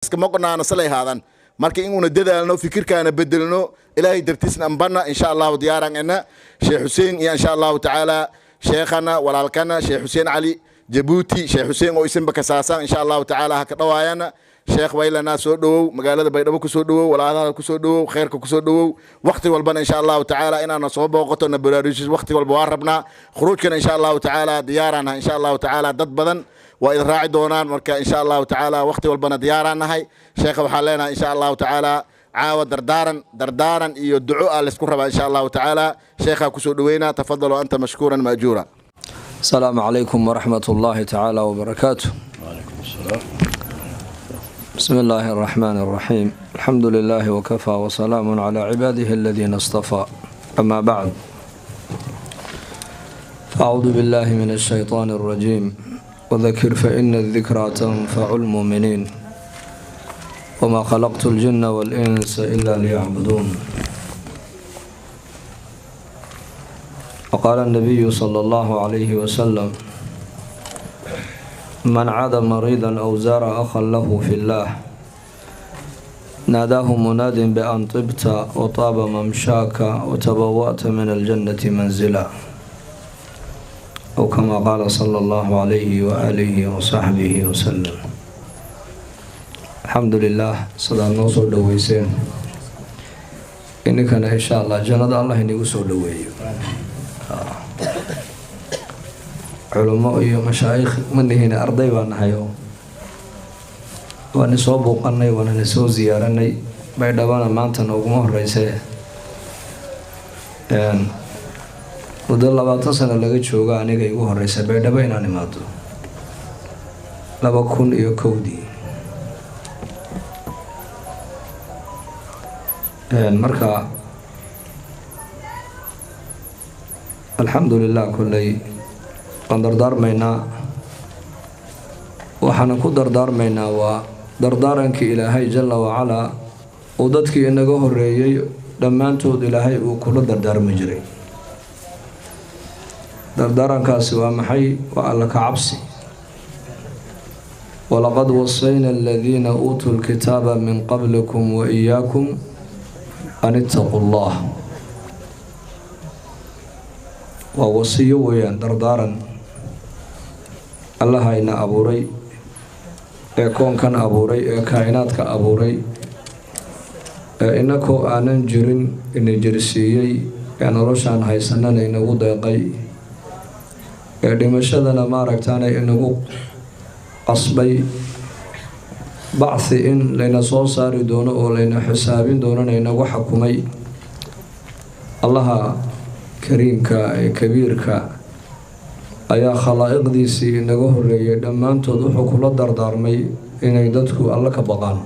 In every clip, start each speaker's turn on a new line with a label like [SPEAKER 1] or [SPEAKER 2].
[SPEAKER 1] مقنا نصلي هذا marka inuu dadaalno fikirkaana bedelno ilaahay dartiisna anbana insha Allah diyaaran Sheikh Hussein ya insha Allah taala sheekhana walaalkana Sheikh Hussein Ali Jabuuti Sheikh Hussein oo isin baka saasan insha Allah taala ka dhawaayana Sheikh waylana soo dhawow magaalada Baydhabo ku soo dhawow walaalaha ku soo dhawow khayrka ku soo dhawow waqti walbana insha Allah taala inaana soo booqato na baraaruujis waqti walba waan rabnaa khuruujkana insha Allah taala diyaarana insha Allah taala dad badan وإذا راعي دونان مركا إن شاء الله تعالى وقت والبنا ديارنا هاي شيخ وحالنا إن شاء الله تعالى عاود دردارا يدعو لسكرها إن شاء الله تعالى شيخ كسودوينا تفضلوا أنت مشكورا مأجورا.
[SPEAKER 2] السلام عليكم ورحمة الله تعالى وبركاته.
[SPEAKER 3] وعليكم السلام.
[SPEAKER 2] بسم الله الرحمن الرحيم. الحمد لله وكفى وسلام على عباده الذين اصطفى. أما بعد فأعوذ بالله من الشيطان الرجيم. وذكر فإن الذكرى تنفع المؤمنين وما خلقت الجن والإنس إلا ليعبدون. وقال النبي صلى الله عليه وسلم من عاد مريضا أو زار أخا له في الله ناداه مناد بأن طبت وطاب ممشاك وتبوأت من الجنة منزلا أو كما قال صلى الله عليه وآله وصحبه وسلم. الحمد لله صدى نوصل دويسين إنك إن شاء الله جنة الله إني وصل دوي علماء ومشايخ من هنا أرضي وأنحيو ونصوب قني ونسو زيارني بعد وانا مانتن وقمه الرئيسية muddo 20 sano laga joogo aniga igu horeysay Baydhabo inaan imaado 2001 marka alxamdulillah kullay dardaarmayna waxaan ku dardaarmayna waa dardaarankii Ilaahay jalla wa ala oo dadkii inaga horeeyay dhamaantood Ilaahay uu kula dardaarmi jiray. دردارنكاس ومحي وعلى كعبسي ولقد وصينا الذين أوتوا الكتاب من قبلكم وإياكم أن اتقوا الله ووصيوا ويان دردارا الله إن أبوري يكون كان أبوري كائنات كأبوري إنكو آنن جرين إن جرسيي يعني روشان هايسنان إنه ضيقي dhimashadana maaragtaan inagu qasbay bacthi in layna soo saari doono oo layna xisaabin doonana inagu xukumay allaha kariimka ee kabiirka ayaa khalaa'iqdiisii inaga horeeyay dhammaantood wuxuu kula dardaarmay inay dadku alla ka baqaan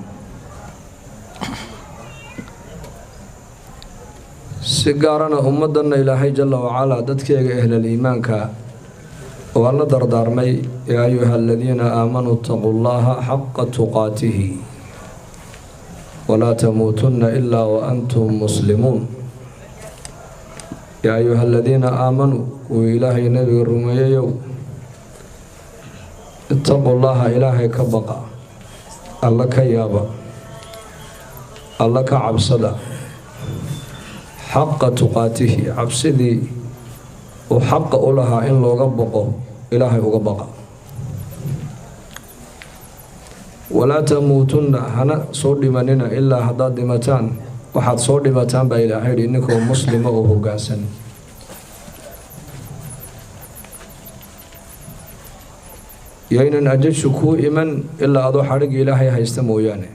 [SPEAKER 2] si gaarana ummadana Ilaahay jalla wa ala dadkeega ehlal iimaanka وأن دردارمي يا أيها الذين آمنوا اتقوا الله حق تقاته ولا تموتن إلا وأنتم مسلمون. يا أيها الذين آمنوا وإلهي نبي الرمي اتقوا الله إلهي كبقى الله كيابا الله كعبصدا حق تقاته عبصدي وحق لها إن لو غبقه إلهي وغبقه ولا تموتن هنا صور دماننا إلا حداد دمتان وحد صور دمتان بإلهي إنكم مسلم وهو قاسن يين أجد شكو إمن إلا أضو حرق إلهي هيستمو يعني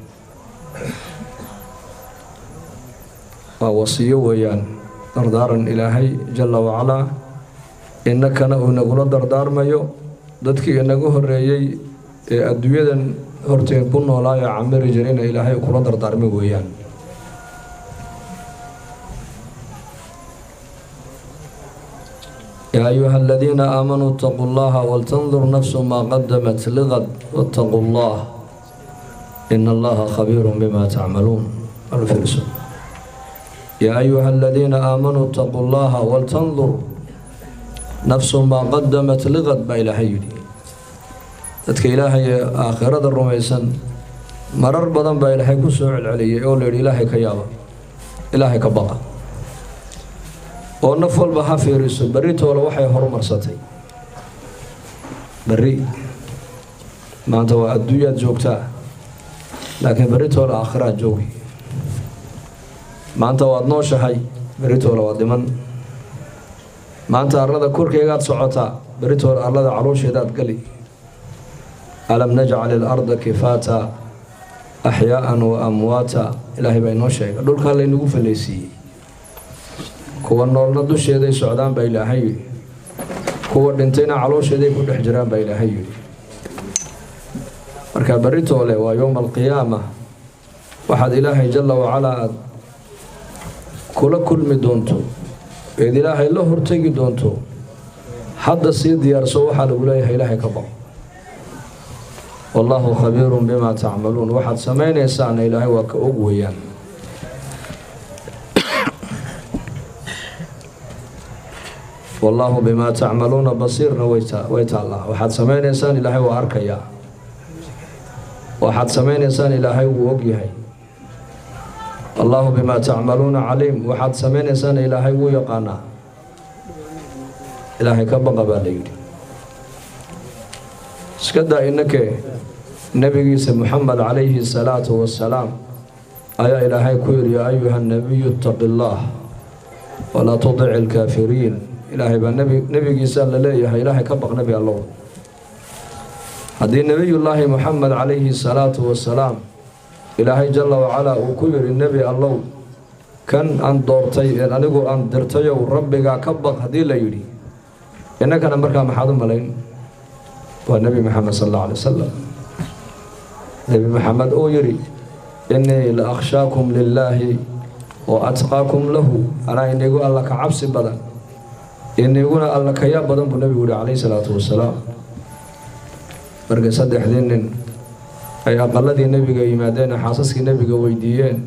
[SPEAKER 2] ووصيه ويان دردارا إلهي جل وعلا innakana uu nagula dardaarmayo dadkii inagu horeeyay ee adduunyadan horteen ku noolaayo camiri jirina Ilaahay kula dardaarmay weeyaan. يا أيها الذين آمنوا اتقوا الله ولتنظر نفس ما قدمت لغد واتقوا الله إن الله خبير بما تعملون. الفرس. يا أيها الذين آمنوا اتقوا الله ولتنظر نفس ما قدمت لغد با إلهي يدي dadka Ilaahay aakhirada rumaysan marar badan baa ilaahay ku soo celceliyay oo leeyahay ilaahay ka yaaba ilaahay ka baqa oo naf walba ha fiiriso barritooda waxay horumarsatay barri maanta waa adduunyaad joogtaa laakiin barritooda aakhiraad joogi maanta waad nooshahay barritooda waad dhiman maanta arlada korkeegaad socotaa barritooda arlada caloosheedaad gali alam najcal ilarda kifaata axyaa'an wa amwaata ilaahay baa inoo sheega dhulkaa laynagu falaysiiyey kuwa noolna dusheeday socdaan baa ilaahay yidhi kuwa dhintayna caloosheeday ku dhex jiraan baa ilaahay yidhi marka barritoole waa yowma alqiyaama waxaad ilaahay jalla wacalaa aad kula kulmi doonto eed ilaahay la hortegi doonto hadda sii diyaarso waxaa lagu leeyahay ilaahay ka baqo wallaahu khabiirun bimaa tacmaluun waxaad samaynaysaana ilaahay waa ka og weeyaan wallaahu bimaa tacmaluuna basiirna way taallaa waxaad samaynaysaan ilaahay waa arkayaa waxaad samaynaysaan ilaahay wuu og yahay wallaahu bimaa tacmaluuna caliim waxaad samaynaysaan ilaahay wuu yaqaanaa ilaahay ka baqa baa la yidhi iska daa innakee nebigiisa muxamed calayhi salaatu wassalaam ayaa ilaahay ku yidhi yaa ayuha nabiyu ittaqi illaah walaa tudici alkaafiriin ilaahay baa nebigiisa la leeyahay ilaahay ka baq nebi allow haddii nebiyullaahi muxamed calayhi salaatu wassalaam ilaahay jalla wacalaa uu ku yidhi nebi allow kan aan doortay anigu aan dirtayow rabbigaa ka baq haddii la yidhi innakana markaa maxaad u malayn waa nebi maxamed sal alla alay wasalam nebi maxamed uu yidhi innii la akhshaakum lillaahi wa atqaakum lahu anaa inigu alla ka cabsi badan iniguna alla ka yaab badan buu nebigu yihi calayhi salaatu wasalaam markay saddexdii nin ay aqaladii nebiga yimaadeen xaasaskii nebiga weydiiyeen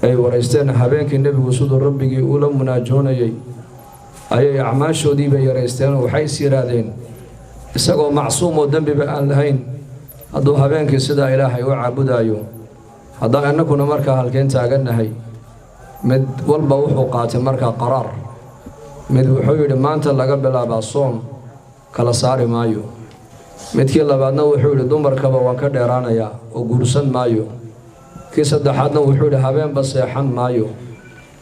[SPEAKER 2] ay waraysteen habeenkii nebigu siduu rabbigii ula munaajoonayay ayay acmaashoodiibay yaraysteen oo waxay is yidhaahdeen isagoo macsuum oo dembiba aan lahayn hadduu habeenkii sidaa ilaahay u caabudaayo haddaan innakuna markaa halkeen taagannahay mid walba wuxuu qaatay markaa qaraar mid wuxuu yidhi maanta laga bilaabaa soon kala saari maayo midkii labaadna wuxuu yidhi dumarkaba waan ka dheeraanayaa oo guursan maayo kii saddexaadna wuxuu yidhi habeenba seexan maayo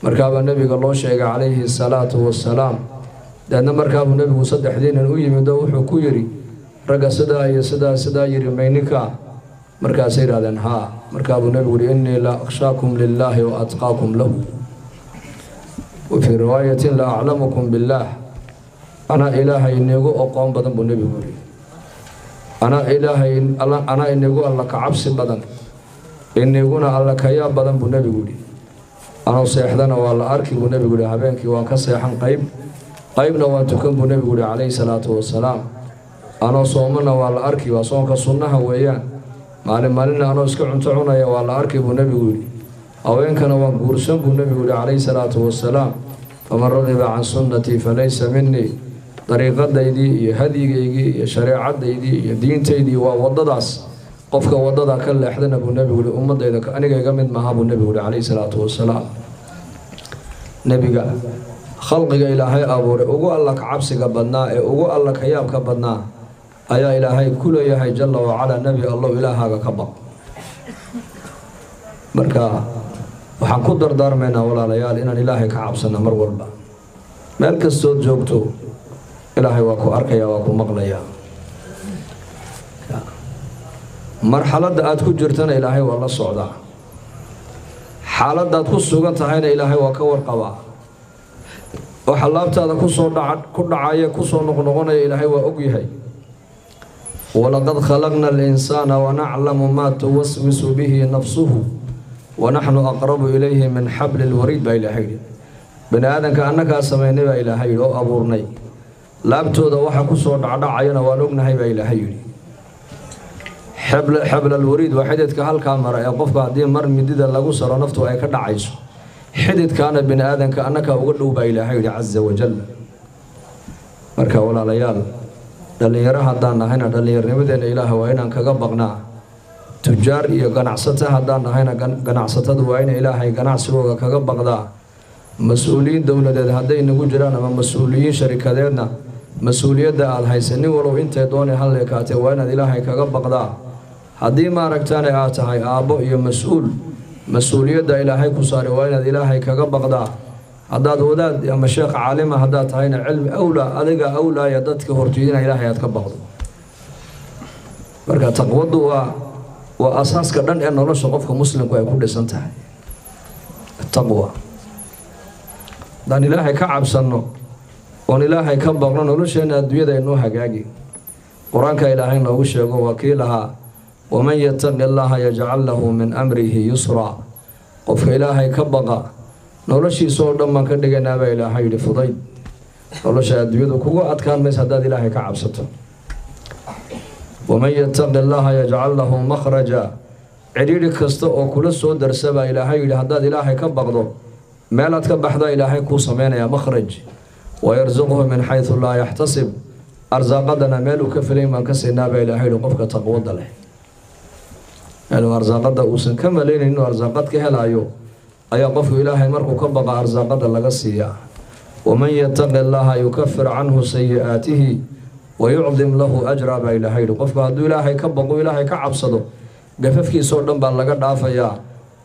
[SPEAKER 2] markaabaa nebiga loo sheegay calayhi salaatu wassalaam deedna markaabuu nebigu saddexdii nin u yimid oo wuxuu ku yidhi ragga sidaa iyo sidaa yidhi mayninkaa markaasay yidhahdeen haa markaabuu nebigu yidhi innii la akhshaakum lillaahi wa atqaakum lahu wafii riwaayatin la aclamukum billaah anaa ilaahay inigu oqoon badan buu nebigu yidhi anaa inigu alla ka cabsi badan iniguna alla ka yaab badan buu nebigu yidhi anuu seexdana waa la arki buu nebigu yidhi habeenkii waan ka seexan qaybna waan tukan buu nebigu yidhi calayhi salaatu wassalaam anoo soomana waa la arki waa soonka sunnaha weeyaan maalinna anoo iska cunto cunaya waa la arki buu nebigu yidhi haweenkana waan guursan buu nebigu yidhi calayhi salaatu wassalaam faman ragiba can sunnatii falaysa minii dariiqadaydii iyo hadyigaygii iyo shareecadaydii iyo diintaydii waa waddadaas qofka waddada ka leexdana buu nebigu yidhi ummaddayda aniga iga mid maaha buu nebigu yidhi calayhi salaatu wassalaam nebiga khalqiga ilaahay abuuray ugu alla ka cabsiga badnaa ee ugu alla ka yaabka badnaa ayaa ilaahay ku leeyahay jalla wacalaa nebi allow ilaahaaga ka baq marka waxaan ku dardaarmaynaa walaalayaal inaan ilaahay ka cabsana mar walba meel kastood joogto ilaahay waa ku arkaya waa ku maqlaya marxaladda aad ku jirtana ilaahay waa la socdaa xaaladdaad ku sugan tahayna ilaahay waa ka warqabaa waxa laabtaada ku dhacaya ku soo noqnoqonaya ilaahay waa og yahay walaqad khalaqna alinsaana wanaclamu maa tuwaswisu bihi nafsuhu wanaxnu aqrabu ilayhi min xabli lwariid baa ilaahay yidhi bani aadanka annagaa samaynay baa ilaahay yidhi oo abuurnay laabtooda waxa ku soo dhacdhacayana waan ognahay baa ilaahay yidhi xablalwariid waa xididka halkaa mara ee qofka haddii mar midida lagu saro naftu ay ka dhacayso xididkaana bini aadanka annagaa uga dhow baa ilaahay yidhi casa wajal marka walaalayaal dhallinyaro haddaan nahayna dhallinyarnimadeenna ilaaha waa inaan kaga baqnaa tujaar iyo ganacsato haddaan ahayna ganacsatadu waa in ilaahay ganacsigooga kaga baqdaa. mas-uuliyiin dowladeed hadday nagu jiraan ama mas-uuliyiin sharikadeedna mas-uuliyadda aad haysanin walow intay doonay hal ekaatee waa inaad ilaahay kaga baqdaa. haddii maaragtaane aad tahay aabbo iyo mas-uuliyadda ilaahay ku saaray waa inaad ilaahay kaga baqdaa. haddaad wadaad ama sheekh caalima haddaad tahayna cilmi awlaa adiga awlaaya dadka hortiidina ilaahay aad ka baqdo. marka taqwadu waa asaaska dhan ee nolosha qofka muslimku ay ku dhisan tahay. taqwa haddaan ilaahay ka cabsanno oon ilaahay ka baqno nolosheenna adduunyada inoo hagaagi. qur-aanka ilaahay noogu sheego waa kii lahaa waman yataqi allaha yajcal lahu min amrihi yusraa. qofka ilaahay ka baqa noloshiisa oo dhan baan ka dhigaynaa baa ilaahay yidhi fudayd. nolosha adduunyadu kugu adkaan maysa haddaad ilaahay ka cabsato. waman yataqi allaha yajcal lahu makhraja. cidhiidhi kasta oo kula soo darsa baa ilaahay yidhi haddaad ilaahay ka baqdo meelaad ka baxdaa ilaahay kuu samaynayaa makhraj. wayarsuqhu min xaysu laa yaxtasib. arsaaqadana meeluu ka filayn baan ka siinaa baa ilaahay yidhi qofka taqwada leh. meeluu arsaaqada uusan ka malaynayn inuu arsaaqad ka helaayo ayaa qofku ilaahay markuu ka baqa arsaaqada laga siiyaa. waman yataqi allaha yukafir canhu sayi'aatihi wayucdim lahu ajraa baa ilaahay yidhi qofku hadduu ilaahay ka baqo ilaahay ka cabsado gafafkiisoo dhan baa laga dhaafayaa.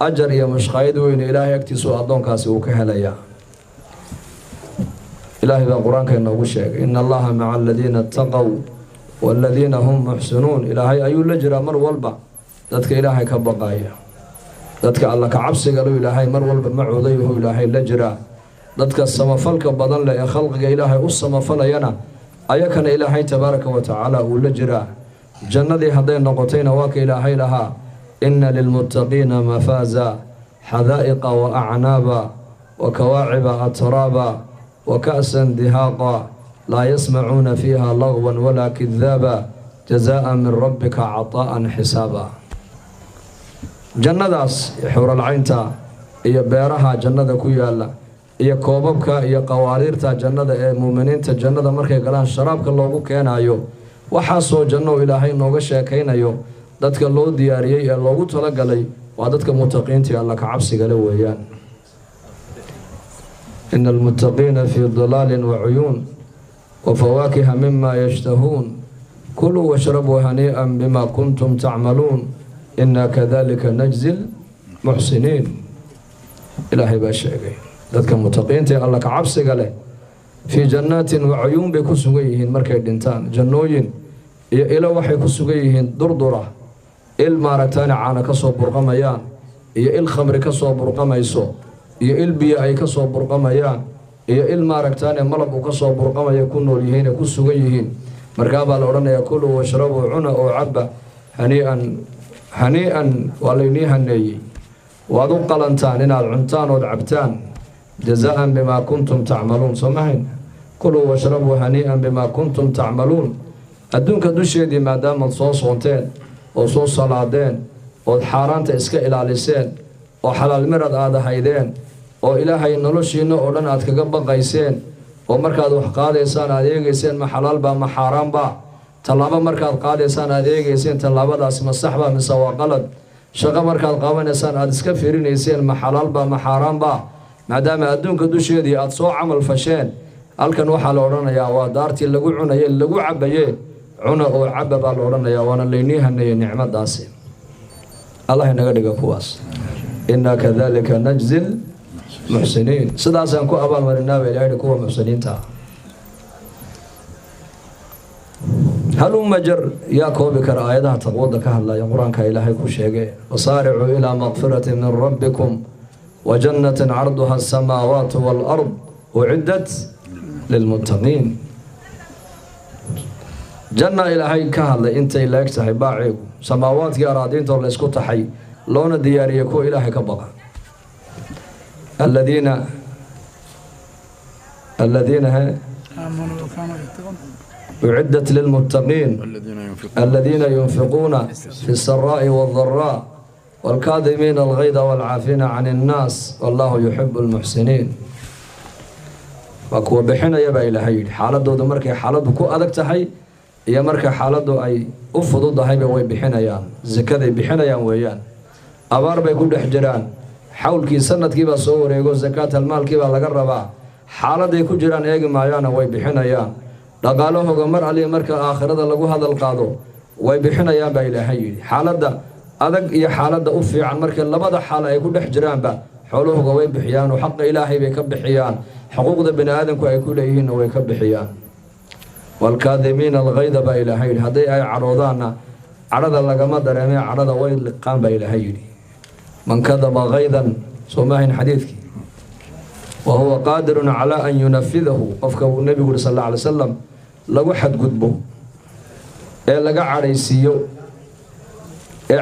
[SPEAKER 2] ajar iyo mashqaayad weyne ilaahay agtiisu addoonkaasi uu ka helayaa. ilaahay baa qur-aanka inoogu sheegay ina allaha maca aladiina ataqow waaladiina hum muxsinuun. ilaahay ayuu la jiraa mar walba dadka ilaahay ka baqaya. dadka alla ka cabsigalu ilaahay mar walba macuudayahu ilaahay la jiraa. dadka samafalka badan leh ee khalqiga ilaahay u samafalayana ayakana ilaahay tabaaraka wa tacaala uu la jiraa. jannadii hadday noqotayna waa ka ilaahay lahaa ina lilmuttaqiina mafaaza xadaa'iqa wa acnaaba wa kawaaciba atraaba wa ka'san dihaaqa laa yasmacuuna fiiha lagwan walaa kidaaba jazaa'an min rabbika cataa'an xisaaba. jannadaas xuralcaynta iyo beeraha jannada ku yaala iyo koobabka iyo qawaariirta jannada ee muuminiinta jannada markay galaan sharaabka loogu keenayo waxaasoo janno ilaahay nooga sheekaynayo dadka loo diyaariyey ee loogu talagalay waa dadka muttaqiintii alla ka cabsigale weeyaan. ina almuttaqiina fii dalaalin wa cuyuun wa fawaakiha mima yashtahuun kuluu washrabuu hanii'an bima kuntum tacmaluun inaa kadalika najzi lmuxsiniin. ilaahay baa sheegay dadka muttaqiinta ee alla ka cabsiga leh fii jannaatin wa cuyuun bay ku sugan yihiin markay dhintaan. jannooyin iyo ilo waxay ku sugan yihiin durdura. il maaragtaane caana ka soo burqamayaan iyo il khamri ka soo burqamayso iyo il biyo ay ka soo burqamayaan iyo il maaragtaane malab uu ka soo burqamaya ku nool yihiin ee ku sugan yihiin. markaa baa la odhanayaa kuluu washrabuu cuna oo cabba hanii'an waa laynii haneeyey. waad u qalantaan inaad cuntaan ood cabtaan jazaa'an bimaa kuntum tacmaluun. soo mahayn kuluu washrabuu hanii'an bimaa kuntum tacmaluun. adduunka dusheedii maadaamaad soo soonteen oo soo salaadeen ood xaaraanta iska ilaaliseen oo xalaal mirad aad ahaydeen oo ilaahay noloshiinna oo dhan aad kaga baqayseen oo markaad wax qaadaysaan aad eegayseen ma xalaalbaa ma xaaraanbaa. tallaabo markaad qaadaysaan aad eegayseen tallaabadaasi ma saxbaa mise waa qalad. shaqo markaad qabanaysaan aad iska fiirinayseen ma xalaalbaa ma xaaraanbaa. maadaama adduunka dusheedii aad soo camal fasheen halkan waxaa la odhanayaa waa daartii lagu cunaye lagu cabaye cuna oo caba baa la odhanayaa waana laynii haneeyey nicmadaasi. allah inaga dhiga kuwaas. inaa kadalika najzi lmuxsiniin. sidaasaan ku abaalmarinaaba ilaahay kuwa muxsiniinta. haluma jar yaa koobi kara aayadaha taqwada ka hadlaya qur-aanka ilaahay ku sheege wasaaricuu ilaa maqfirati min rabbikum wa jannatin carduha asamaawaatu waalard uciddat lilmuttaqiin. janna ilaahay ka hadlay intay la eg tahay baaceegu samaawaadkii araadiintoo la isku taxay loona diyaariyey kuwa ilaahay ka baqa. aladiina uciddat lilmuttaqiin aladiina yunfiquuna fi الsaraa'i wاldaraa wاlkaadimiina algayda wاlcaafiina can الnaas wallaahu yuxibu اlmuxsiniin. waa kuwa bixinaya baa ilaahay yidhi xaaladooda markay xaaladdu ku adag tahay iyo marka xaaladdu ay u fududahayba way bixinayaan zakaday bixinayaan weeyaan abaar bay ku dhex jiraan xawlkii sanadkiibaa soo wareego zakaatal maalkiibaa laga rabaa xaaladay ku jiraan eegi maayaana way bixinayaan dhaqaalahooga mar aliya marka aakhirada lagu hadal qaado way bixinayaan baa ilaahay yidhi xaaladda adag iyo xaaladda u fiican marka labada xaal ay ku dhex jiraanba xoolahooga way bixiyaan oo xaqa ilaahay bay ka bixiyaan xuquuqda bini aadamku ay ku leeyihiinna way ka bixiyaan والكاذبين الغيظ با إلهي هذي أي عروضانا عرض لقما درمي عرض ويل قام با إلهي من كذب غيظا سماه حديثك وهو قادر على أن ينفذه وفك النبي صلى الله عليه وسلم لو حد قدبه لقى عريسيو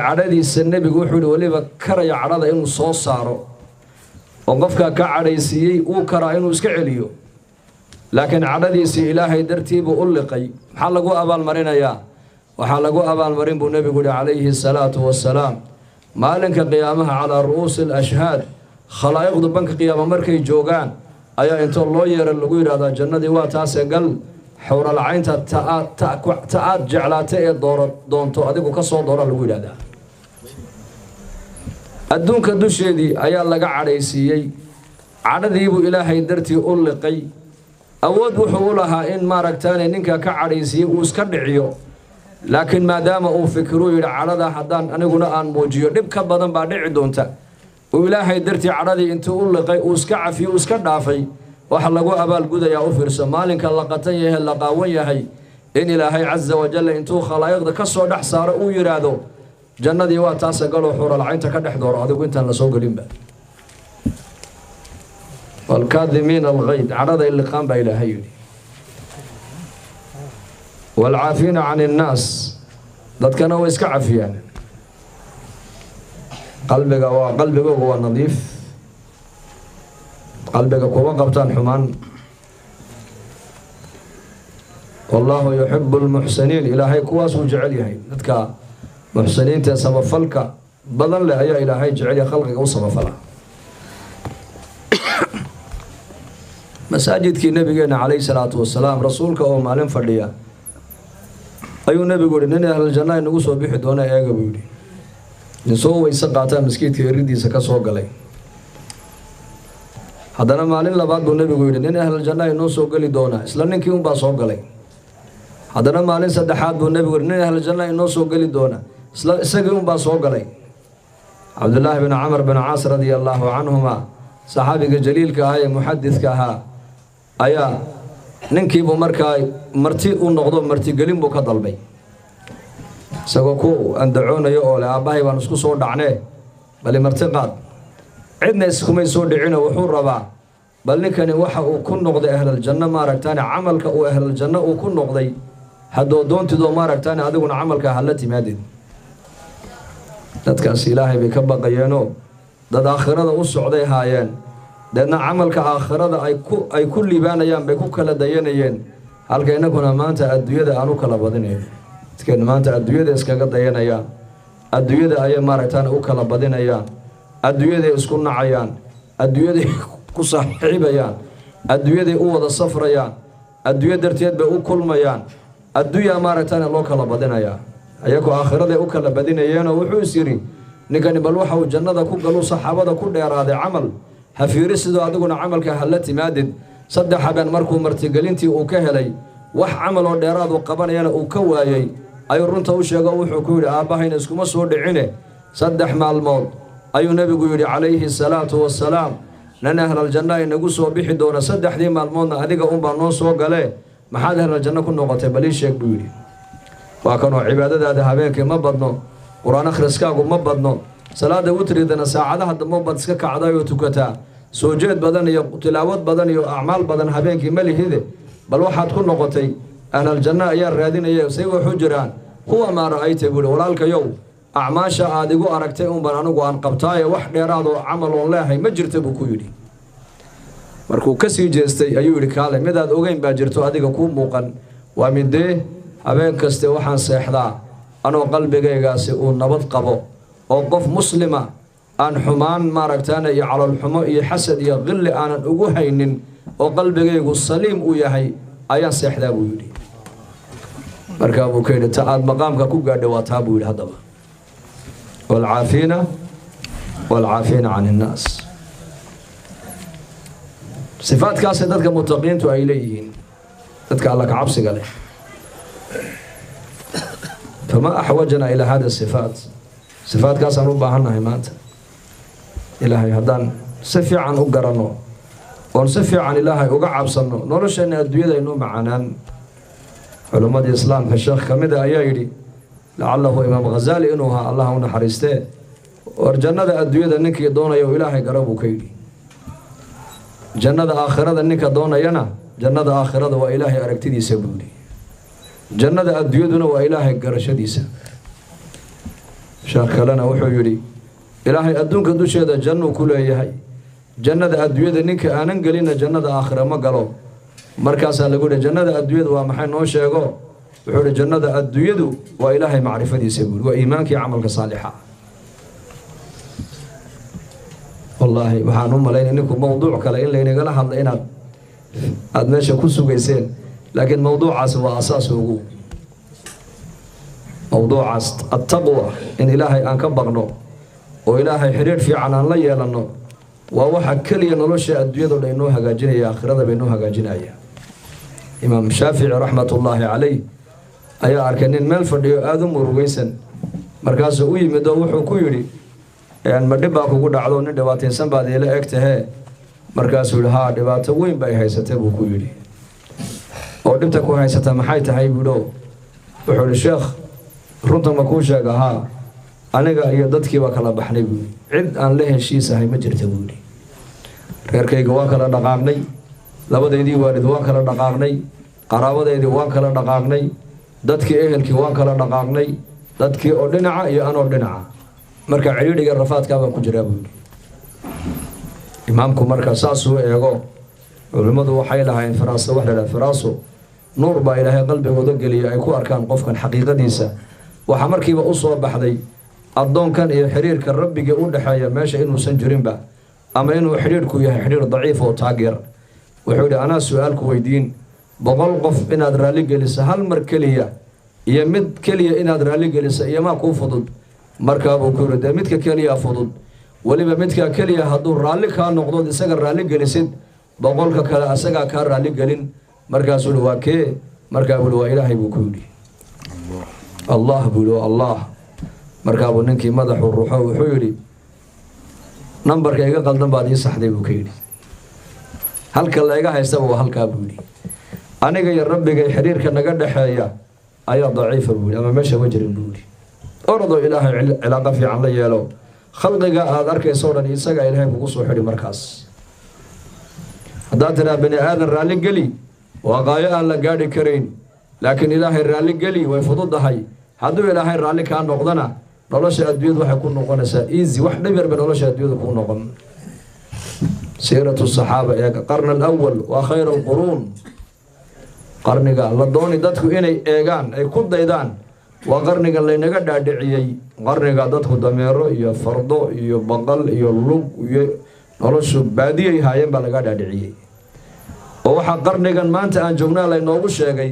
[SPEAKER 2] عرضي النبي يقول ولي بكرا عرض إنه صوص صارو وقفك كعريسيي وكرا إنه اسكعليو لكن عدديسي إلهي درتيب أولقي حلقوا أبا المرين وحلقوا أبا المرين بالنبي قول عليه الصلاة والسلام ما لنك قيامها على رؤوس الأشهاد خلائق ضبنك قيامة مركي جوغان أيا انت الله يرى اللقوير هذا جنة واتاسي قل حور العين تأت جعلاتي دونتو أديكو كسو دورا اللقوير هذا الدونك الدوشي دي أيا لقا عريسيي عدديب إلهي درتي أولقي أود وحولها إن ما ركتاني نينكا كعريسي وسكدعيو لكن ما دام أو فكروا إلى عرضها حدان أنا قلنا أن موجيو نبكى بدن بعد عدونتا وإلهي درتي عرضي أنت أولقي وسكعفي وسكدعفي وحلقوا أبا القدى يا أفرس مالك اللقتين يهي اللقاوين يهي إن إلهي عز وجل أنتو خلايق كسو دحسار أو يرادو جنة ديوات تاسا قالوا حور العين تكدح دور هذا وانت نسوق لنبا والكاذبين الغيظ عرض اللي قام بإلهي والعافين عن الناس ضد كانوا يسكعفيان قلبك هو نظيف قلبك هو قبطان حمان والله يحب المحسنين إلهي كواس وجعليه ضدك محسنين تسبب فلك بدل له يا إلهي جعلي خلقك وصف فلا مساجدك نبينا عليه الصلاة والسلام رسولك أو معلم فرديا أيو نبي يقول إن أهل الجنة نقصوا بحدونا إيه قبولي نسوي يسقطها مسكيت يريد يسكسوق عليه هذا معلم لبعض النبي يقول إن أهل الجنة نقصوا قلي دونا إسلامنا كيوم باسوق عليه هذا معلم صدحات النبي يقول إن أهل الجنة نقصوا قلي دونا إسلامنا باسوق عليه عبد الله بن عمرو بن عاص رضي الله عنهما صحابي جليل كهاي محدث كها أيا ننكيبو مركاي مرتي ونقضو مرتي قليم بو كضلبي سقوكو أندعونا يقول أباهي وانسكو صور دعناه بل مرتي قاد عدنا اسكمي صور دعينا وحور ربا بل نكني وحا وكن نقضي أهل الجنة ما ركتاني عملك أو أهل الجنة وكن نقضي حدو دونتي دو ما ركتاني هذا عملك هلتي مادد dadkaas ilaahay bay ka baqayeenoo dad aakhirada u socday haayeen dadna camalka aakhirada ay ku liibaanayaan bay ku kala dayanayeen halka inaguna maanta adduunyada aan u kala badinayno dadkeen maanta adduunyada iskaga dayanayaan adduunyada ay maaragtaan u kala badinayaan adduunyada isku nacayaan adduunyada ku saaxiibayaan adduunyada u wada safrayaan adduunyada darteed bay u kulmayaan adduunya maaragtaan loo kala badinayaa ayagoo aakhirada u kala badinayeenoo wuxuu isiri ninkani bal waxa uu jannada ku galu saxaabada ku dheeraaday camal hafiiri sidoo adiguna camalka hala timaadid saddex habeen markuu martigelintii uu ka helay wax camal oo dheeraad uu qabanayana uu ka waayay ayuu runta u sheego wuxuu ku yidhi aabahayna iskuma soo dhicine saddex maalmood ayuu nabigu yidhi calayhi salaatu wassalaam nan ahlal janna inagu soo bixi doona saddexdii maalmoodna adiga unbaa noo soo galee maxaad ahlal janna ku noqotay bal ii sheeg buu yidhi waa kanoo cibaadadaada habeenkii ma badno qur-aan akhriskaagu ma badno salaada witridana saacadaha dambe baad iska kacday oo tukataa soo jeed badan iyo tilaawad badan iyo acmaal badan habeenkii ma lihide bal waxaad ku noqotay ahlal janna ayaa raadinaya say wuxuu jiraan huwa maa ra'ayta buuri walaalkayow acmaasha aad igu aragtay unbaan anigu aan qabtaaye wax dheeraad oo camal oon leehay ma jirta buu ku yidhi markuu ka sii jeestay ayuu yidhi kaale midaad ogeyn baa jirto adiga kuu muuqan waa midee habeen kaste waxaan seexdaa anoo qalbigaygaasi uu nabad qabo oo qof muslima aan xumaan maaragtaana iyo calolxumo iyo xasad iyo qilli aanan ugu haynin oo qalbigaygu saliim uu yahay ayaan seexdaa buu yidhi markaa buu ka yidhi ta aad maqaamka ku gaadhay waa taa buu yidhi haddaba waalcaafiina can innaas sifaadkaasay dadka mutaqiintu ay leeyihiin dadka alla ka cabsiga leh famaa axwajana ilaa hada sifaadkaasaan u baahannahay maanta ilaahay haddaan si fiican u garanno oon si fiican ilaahay uga cabsanno nolosheenna adduunyada inuu macaanaan culimmadii islaamka sheekh ka mida ayaa yidhi lacalahu imaam ghazaali inuu ahaa allah u naxariistee war jannada adduunyada ninkii doonaya u ilaahay gara buu ka yidhi jannada aakhirada ninka doonayana jannada aakhirada waa ilaahay aragtidiisa buu yidhi jannada adduunyaduna waa ilaahay garashadiisa sheekh kalena wuxuu yidhi ilaahay adduunka dusheeda jannuu ku leeyahay jannada adduunyada ninka aanan gelinna jannada aakhira ma galo markaasaa lagu yidhi jannada adduunyadu waa maxay noo sheego wuxuu yidhi jannada adduunyadu waa ilaahay macrifadiisa buu yidhi waa iimaankii camalka saalixa wallaahi waxaan u malaynay ninku mawduuc kale in laynagala hadla inaad meesha ku sugayseen laakiin mawduucaasi waa asaas ugu mawduucaas attaqwa in ilaahay aan ka baqno oo ilaahay xiriir fiican aan la yeelanno waa waxa keliya nolosha adduunyada dhan inoo hagaajinaya aakhirada bay inoo hagaajinaya imaam shaafici raxmatullaahi calayh ayaa arkay nin meel fadhiyo aada u murugaysan markaasuu u yimid oo wuxuu ku yidhi ma dhib baa kugu dhacdo nin dhibaataysan baad iila eg tahee markaasuu yidhi haa dhibaato weyn bay haysatay buu ku yidhi oo dhibta ku haysata maxay tahay buudho wuxuu yidhi sheekh runta ma kuu sheega haa aniga iyo dadkiiba kala baxnay buu yidhi cid aan la heshiisahay ma jirta buu yidhi reerkayga waan kala dhaqaaqnay labadaydii waalid waan kala dhaqaaqnay qaraabadeydii waan kala dhaqaaqnay dadkii ehelkii waan kala dhaqaaqnay dadkii oo dhinaca iyo anoo dhinaca marka cidhiidhiga rafaadkaa baan ku jiraa buu yidhi imaamku marka saasuu eego culimmadu waxay lahayn firaaso wax la yidhaha firaaso nuur baa ilaahay qalbigooda geliyay ay ku arkaan qofkan xaqiiqadiisa waxaa markiiba u soo baxday addoonkan iyo xidhiirka rabbigii u dhexeeya meesha inuusan jirinba ama inuu xidhiirku yahay xidhiir daciif oo taageer wuxuu yidhi anaa su-aalku weydiin 100 qof inaad raalli geliso hal mar keliya iyo mid keliya inaad raalli geliso iyo maa kuu fudud markaabuu ku yidhi dee midka keliya fudud weliba midka keliya hadduu raalli kaa noqdood isaga raalli gelisid 100ka kale asagaa kaa raalli gelin markaasuu yidhi waa kee markaabuu yidhi waa ilaahay buu ku yidhi allah buu yidhi allah markaabuu ninkii madaxu ruuxo wuxuu yidhi nambarka iga qaldan baad ii saxday buu ka yidhi halka la iga haystaba waa halkaa buu yidhi aniga iyo rabbigay xiriirka naga dhexeeya ayaa daciifa buu yidhi ama meesha ma jirin buu yidhi orodoo ilaahay cilaaqa fiican la yeelo khalqiga aad arkaysoo dhan isaga ilaahay kugu soo xidhi markaas haddaad tiraa bani aadan raalli geli waa qaayo aan la gaadhi karayn laakiin ilaahay raalli geli way fududahay hadduu ilaahay raalli kaa noqdana nolosha adduunyadu waxay ku noqonaysaa easy wax dhib yar bay nolosha adduunyadu ku noqon siiratu saxaaba ee qarna alawal waa khayru alquruun qarniga la dooni dadku inay eegaan ay ku daydaan waa qarniga laynaga dhaadhiciyey qarniga dadku dameero iyo fardo iyo baqal iyo lug iyo noloshu baadiyay haayeen baa laga dhaadhiciyey oo waxaa qarnigan maanta aan joognaa laynoogu sheegay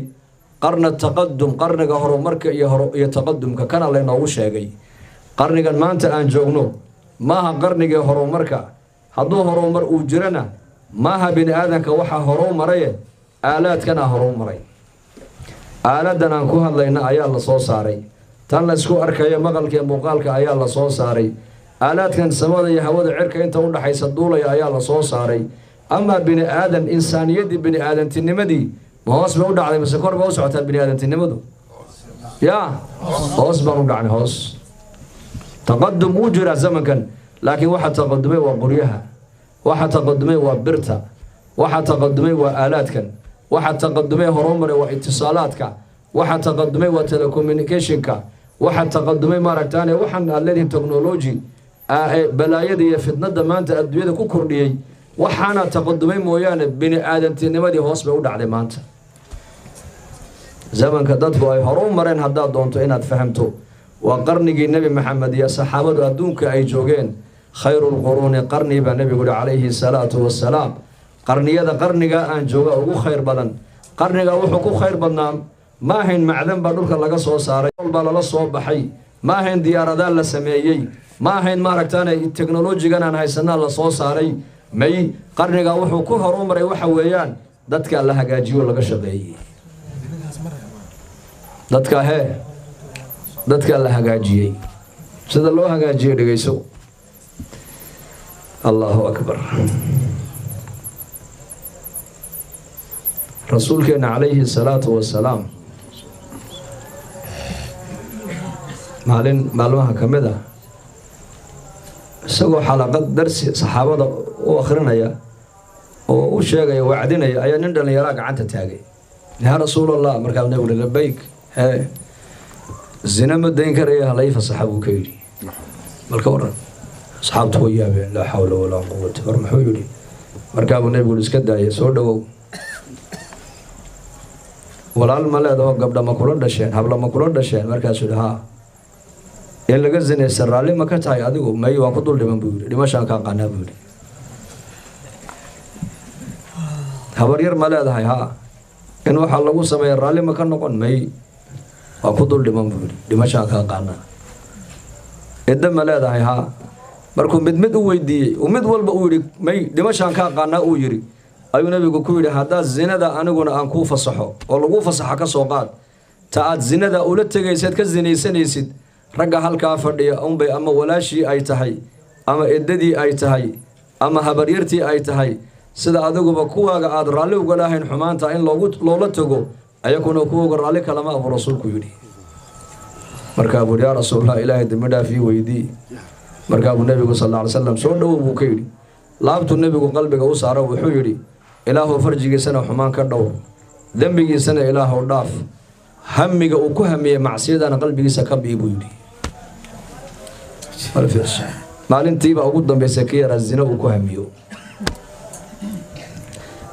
[SPEAKER 2] qarna taqadum qarniga horumarka iyo taqadumka kana laynoogu sheegay qarnigan maanta aan joogno maaha qarnigii horumarka hadduu horumar uu jirana maaha bini aadanka waxaa horuu maraye aalaadkana horuu maray aaladan aan ku hadlayna ayaa la soo saaray tan la isku arkayo maqalka muuqaalka ayaa la soo saaray aalaadkan samada iyo hawada cirka inta u dhaxaysa duulaya ayaa la soo saaray ama bini aadan insaaniyadii bini aadantinimadii ma hoos bay u dhacday mise kor bay u socotaa bini aadantinimadu yaa hoos baan u dhacnay hoos taqadum wuu jiraa zamankan laakiin waxa taqadumay waa qoryaha waxa taqadumay waa birta waxa taqadumay waa aalaadkan waxa taqadumay horumar waa itisaalaadka waxa taqadumay waa telecommunicationka waxa taqadumay maaragtaan waxaan leedahay technology balaayada iyo fitnada maanta adduunyada ku kordhiyay waxaana taqadumay mooyaane bini aadantinimadii hoos bay u dhacday maanta zamanka dadku ay horu mareen haddaad doonto inaad fahamto waa qarnigii nebi maxamed iyo saxaabadu adduunka ay joogeen khayrul quruuni qarni baa nebigu yidhi calayhi salaatu wassalaam qarniyada qarniga aan jooga ugu khayr badan qarniga wuxuu ku khayr badnaa ما هين معدن بدولك لقى صو صاري ولا لا صو بحي ما هين ديارة لا سميي ما هين ماركتانا التكنولوجيا أنا هاي سنة لا صو صاري مي قرنك وحو كهر عمري وحويان دتك الله جاجي ولا قشقي دتك هي دتك الله جاجي سيد الله جاجي دقيسو الله أكبر رسولك عليه الصلاة والسلام معلومها كمدة سووا حلقات درس صحابة وآخرنا يا وشيء وعدنا يا نندل يراك عنت تاجي يا رسول الله مركب نقول لبيك هاي الزنا مدين كريه لا يفصحوا كيري بالكورة أصحابته وياه لا حول ولا قوة فرمحوا يلي مركب النبي يقول اسكت يا سودو ولا الملا ده قبل ما كلون دشين قبل ما كلون دشين مركز سودها إن لقى الزنا سرالي ما كتاي أديكو ما يوافقوا لمن بيقول لما شان كان قانا بيقول هبرير ملا ده ها إنه حلقوا سماي الرالي ما كان نقول ما يوافقوا لمن بيقول لما شان كان قانا إذا ملا ده ها markuu mid u weydiiyay mid walba uu yiri may dhimashan ka qaana uu yiri ayuu nabigu ku yiri hadaa zinada aniguna aan ku fasaxo oo lagu fasaxa ka soo qaad ta aad zinada ula tagaysid ka zinaysanaysid ragga halka fadhiya bay ama walaashi ay tahay ama eedadii ay tahay ama habaryartii ay tahay sida adiguba kuwaaga aad raali uga lahayn xumaanta in loola tago ayakuna kuwaaga raali kalama abu rasuulku yiri marka abu ya rasuulullah ilaahay dimada fi weydii markaa uu nabigu sallallahu alayhi wasallam soo dhaw buu ka yiri laabtu nabigu qalbiga u saaro wuxuu yiri ilaahu farjigiisana xumaan ka dhaw dambigiisana ilaahu dhaaf hamiga uu ku hamiyay macsiyadana qalbigiisa ka biibu yiri maalintiiba ugu dambeysay ka yara zina uu ku hamiyo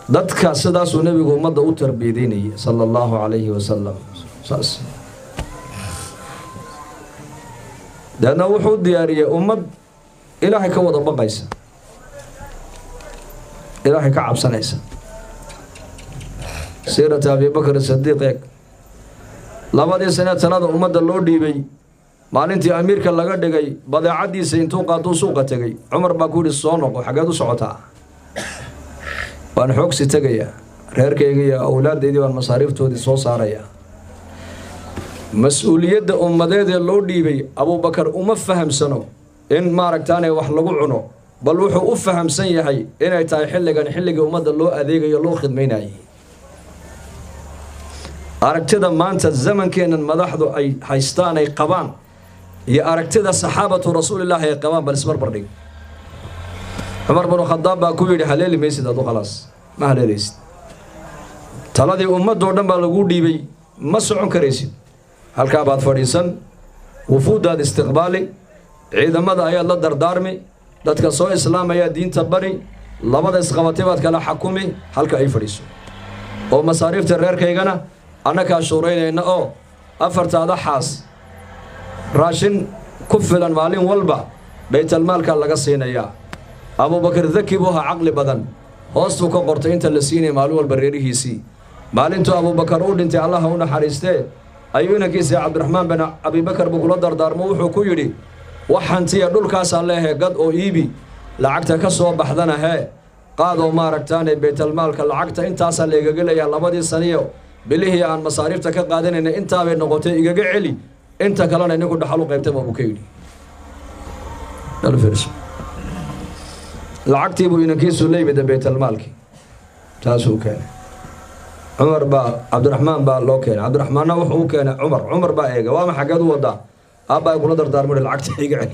[SPEAKER 2] dadka sidaas uu nabigu umada u tarbiyadeynay sallallahu alayhi wasallam saas لأنه وحود ديارية أمد إلهي كوضا بقيسا إلهي كعب سنيسا سيرة أبي بكر الصديق لما دي سنة سنة أمد اللور ديبي مالنتي أمير كان لغا ديغي بدا عدي سينتو قاتو سوقا تغي عمر باكوري الصونق وحاقاتو سعوتا وان حوكسي تغي ريركي أولاد ديدي وان مصاريف تودي سو ساريا مسؤولية أمداد اللور ديبي أبو بكر فهم سنو إن ما ركتاني وحلقو عنو بل وحو أفهم سنيحي إن أيتاي حلقان حلق أمد اللو أذيق يلو خدميناي أركتدا ما أنت الزمن كان المدحضو أي حيستان أي قبان هي أركتدا صحابة رسول الله أي قبان بل اسمر بردي عمر بن الخطاب باكويري حليلي ميسيد أدو خلاص ما حليليسيد تلادي أمد دوردن بالغو ديبي ما سعون كريسيد halka baad fadhiisan wufuudaad istiqbaali ciidamada ayaa la dardaarmi dadka soo islaamaya diinta bari labada isqabatay baad kala xukumi halka ay fadhiiso oo masaariifta reerkaygana annaka shureynayna oo afartaada xaas raashin ku filan maalin walba baytal maalka laga siinaya Abu Bakar dhaki buu aqli badan hoostu ka qortay inta la siinay maalin walba reerihiisii maalintu Abu Bakar uu dhintay Allah u naxariistay أيونا كيس عبد الرحمن بن أبي بكر بقول دار موحو كيري وحنتي دول كاس الله قد أو إيبي لعقتك كسو بحذنا هاي قادوا ما ركتاني بيت المال كالعقت أنت أصل يجعل يا لبدي السنية بليه عن مصاريفتك قادين إن أنت بين نقطة يجعلي أنت كلنا نقول حلو قيمته أبو كيري الفرش العقت يبو ينكيس لي بده بيت المال كي تاسو كان عمر با عبد الرحمن با لو كان عبد الرحمن وحو كان عمر با ايغا وما حقد ودا ابا يقول دردار من العقد يقعد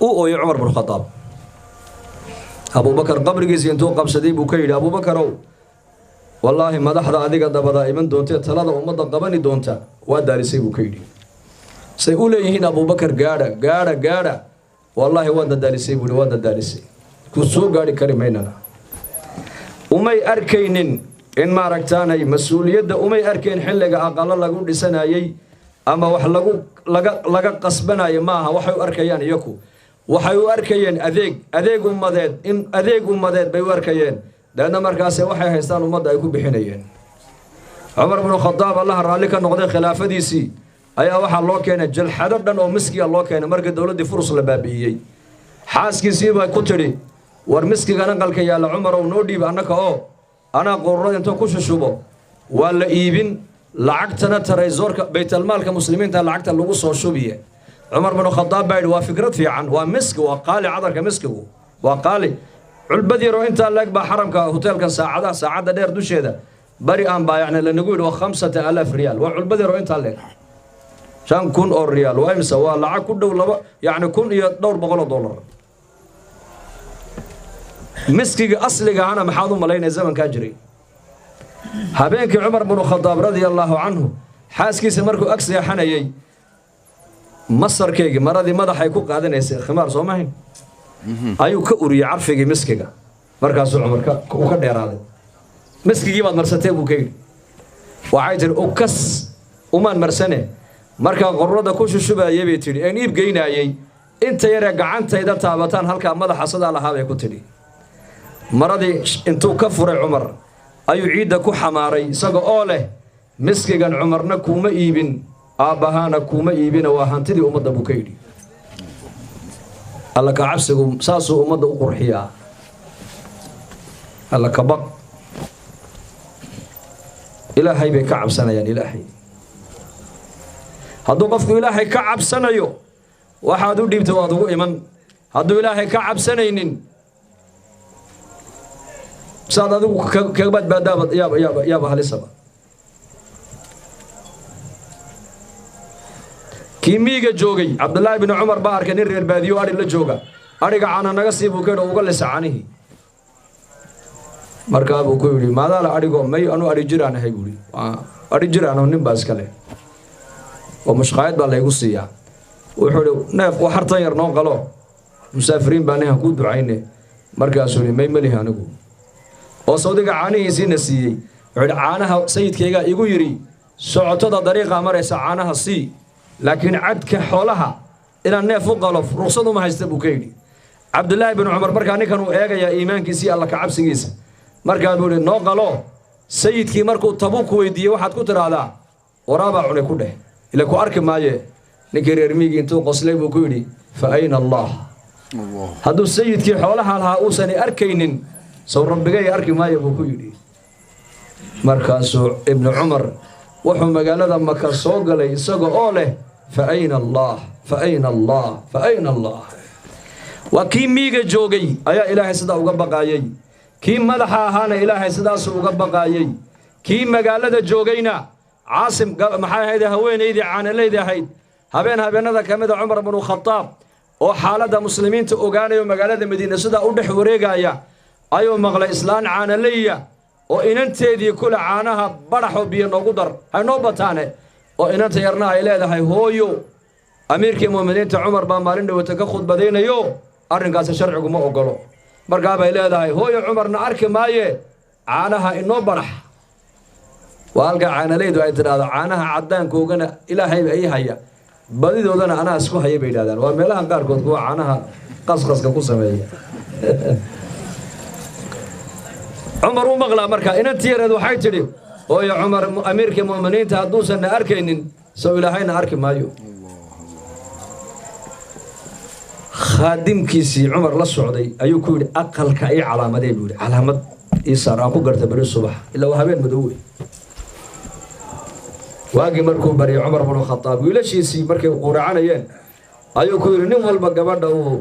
[SPEAKER 2] او يا عمر بن الخطاب ابو بكر قبريس انتو قبسدي بو كيد ابو بكر والله مدحدا اديغا دبدا ايمن دونته تلada umada qabani doonta waa daarisay buu kaydi say u leeyihiin ابو بكر gaara والله waa daarisay buu waa daarisay ku soo gaari kari meynana umay arkaynin in ma aragtaanay mas'uuliyadda umay arkeen xilliga aqal lagu dhisanayay ama wax laga qasbanayo maaha waxay u arkayaan iyaku waxay u arkayeen adeeg ummadeed bay u arkayeen dadna markaas waxay haystaan ummadda ay ku bixinayeen عمر بن الخطاب الله رالي كان نقضي خلافة ديسي أيها وحا الله كان جل حددن أو مسكي الله كان مرق الدولة دي فرص لبابيي حاسكي سيبا كتري ورمسكي كان قال يا عمر ونودي بأنك أنا قررت أنت كوش شبه ولا إيبن لعقتنا ترى زورك بيت المال كمسلمين ترى لعقت اللغوص والشوبية عمر بن الخطاب بعد وفكرت في عن ومسك وقال عذر كمسكه وقال علبدي رو أنت لك بحرم كهوتيل كساعة دير دوش هذا بري أن بايعنا لنقول 5000 ريال وعلبدي رو أنت لك شان كون أو ريال وامسا والله كل دولة يعني كون يدور $100 مسكي أصلي أنا محاضر ملايين الزمن كاجري هبينك عمر بن الخطاب رضي الله عنه حاسكي سمركو أكسي حنيي مصر كيجي مرضي ماذا حيكون قاعدين خمار صومهين أيو كأوري عرفي مسكيجا مركز عمر وكدير هذا مسكي بعد مرستين وكيل وعايد الأكس ومان مرسنة مركز غرودة كوش شبه يبيتري إن يبقينا يي أنت يرجع أنت إذا تابتان هلك ماذا حصل على هذا يكتري مرضي أنتو كفر عمر أيو عيدك حماري سقى أوله مسكيجا عمرنا كوما إيبن أبهانا كوما إيبن وهانتدي أمد بوكيدي الله كعبسكم ساسو أمد أقرحيا الله كبق إلهي بكعب سنة يعني إلهي هادو قفكو إلهي كعب سنة يو وحادو ديبتو هادو إيمان هادو إلهي كعب سنة ينين سادة هادو كبات بادابت يابا هالي سبا كيميجا جوجي عبد الله بن عمر بار كان يرير باديو أري لجوجا أري قاعنا نقصيبو كده وقال سعانيه مركب وكيولي ماذا لا أري قوم ماي أنو أري جيران هاي بولي أري جيران ونم باس كله ومش قاعد بالله يقصيها ويحولوا ناف وحرطير نون قالوا مسافرين بانها كود عينه مركب سوري ماي مليها نقول وصودك عاني يسين السي عانها سيد كيجا يقول يري سعوتة طريقة مرة سعانها السي لكن عد كحولها إلى الناف وقالوا رخصتهم هيستبوا كيدي عبد الله بن عمر مركاني كانوا إيجا يا إيمان كيسي الله كعب سجيس مركان بيقول إنه قالوا سيد كي مركو تبوك ويديه واحد كتر هذا ورابع على كله إلا كو أركب معي نكير يرميك أنتو قصلي بكيدي فأين الله هذا السيد كي حولها لها أوسني أركينين صور ربك أركب معي بكيدي مركز ابن عمر وحو مقالة مكان سوق لي سوق أوله فأين الله فأين الله فأين الله وكي ميغا جوغي أيا إلهي سدا وقبقايي كي مدحا هانا إلهي سدا وقبقايي كي مقالة جوغينا عاصم محا هيدا هوين ايدي عانا ليدي هيد هبين هذا كمدا عمر بن الخطاب وحالة مسلمين تأوغاني ومقالة مدينة سدا ودح وريقايا أيو مغلا إسلام عانا ليا وإننتيدي كل عانها برحوا بينو قدر هاي نوبتانه وإننت يرناها إليه هاي هويو أميركي مؤمنين عمر بامارين وتكخد بدينا يو أرنقاس شرعكم ما أقولوا مرقابا إليه هاي هويو عمر نعرك مايه عانها إنو برح وقالك عانا ليدو أيتر هذا عانها عدان كوغنا إلهي بأي هيا بديدو دانا أنا أسكو هيا بيدادان وميلاها قاركوت كو عانها قصقص كوسا ميا عمر ومغلا مركا إن تيرد وحيتري هو يا عمر أميرك مؤمنين تهدوسا أركينين سو إلهين أركي مايو خادم كيسي عمر للسعودي أيو كوري أقل كأي علامة دي بيقول علامة إيسار أكو قرت بري الصبح إلا وهبين مدوي واقي مركو بري عمر بن الخطاب ولا شيء سي مركي قرعان ين أيو كوري نم والبقبر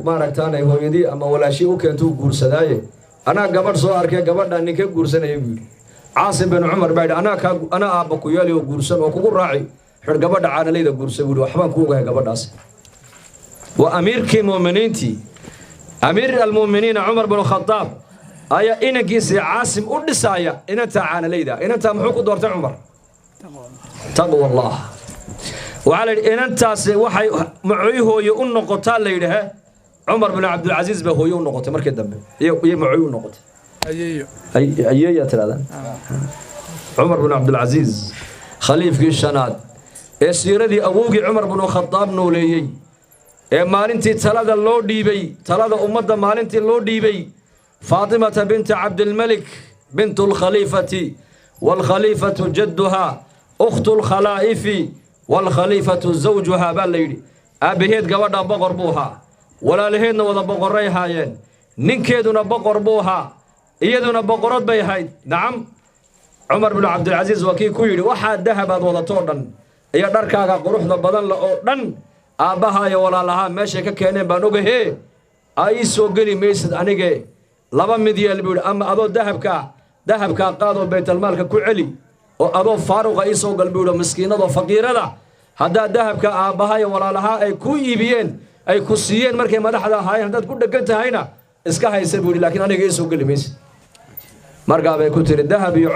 [SPEAKER 2] ما ركتانه هو يدي أما ولا شيء وكنتو قول سدايه أنا قبر صار كي قبر داني كي قرصنا يبي عاصم بن عمر بعد أنا أبوك يالي وقرصنا وكقول راعي حر قبر عنا ليه ده قرصنا يقولوا حبان كوجا قبر داس وأمير كي مؤمنينتي أمير المؤمنين عمر بن الخطاب أيا إن جيس عاصم أردسايا إن أنت عنا ليه ده إن أنت محوك دورت عمر تقوى الله وعلى إن أنت وحي معيه يؤن قتال ليه عمر بن عبد العزيز به هو ينقطه مركز دم يمعيو نقطه أيية ترى عمر بن عبد العزيز خليفة الشناد السيرة دي أبوك عمر بن الخطاب نولي مالنتي ثلاثة لو ديبي ثلاثة أمة مالنتي لو ديبي فاطمة بنت عبد الملك بنت الخليفة والخليفة جدها أخت الخلائف والخليفة زوجها بالليل أبيهد قوضا بقر بوها ولا لهن وضا بقر ريهايين ننكيدنا بقر بوها إيدنا بقرات بيهايد نعم عمر بن عبد العزيز وكي كويري وحا دهباد وضا طوردن إيا داركاقا قروح دا بدن لأوردن أباها يا ولا لها ماشي كينين بانوغي هي أي سوغلي ميسد أنيغي لبا مديال بيقول أما أدو دهبكا قادو بيت المال كعلي وأدو فاروق أي سوغل بيقول مسكينة وفقيرة دا هذا دهبكا أباها يا ولا لها أي كوي بيين أي كوسيين مركي مدحدا هاي هداد كل دقنت هاينا اسكا هاي سبوري لكن أنيغي سوغلي ميسد مرقا بي كنت تري الذهب يا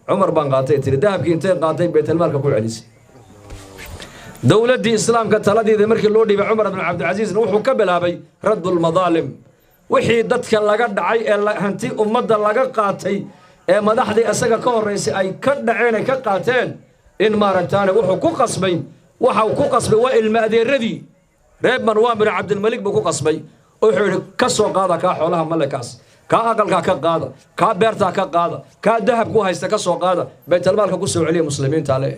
[SPEAKER 2] عمر بان قاطي تري الذهب كي انتين قاطي بيت المال كعليسي دولة دي إسلام كتلدي ذي مركي اللودي بعمر بن عبد العزيز نوحو كبلها بي رد المظالم وحي دتك لقد عي هنتي أمد لقد قاتي مدح دي أساقا كون رئيسي أي كد عيني كقاتين إن مارتاني وحو كو قصبي وحو كو قصبي وإل مأدي الردي ريب مروان بن عبد الملك بكو قصبي وحو كسو قادا كا حولها ملكاس كا أقلقا كا قادا كا بيرتا كا قادا كا دهب كو هايستا كسو قادا بيت المال كو سو عليه مسلمين تالي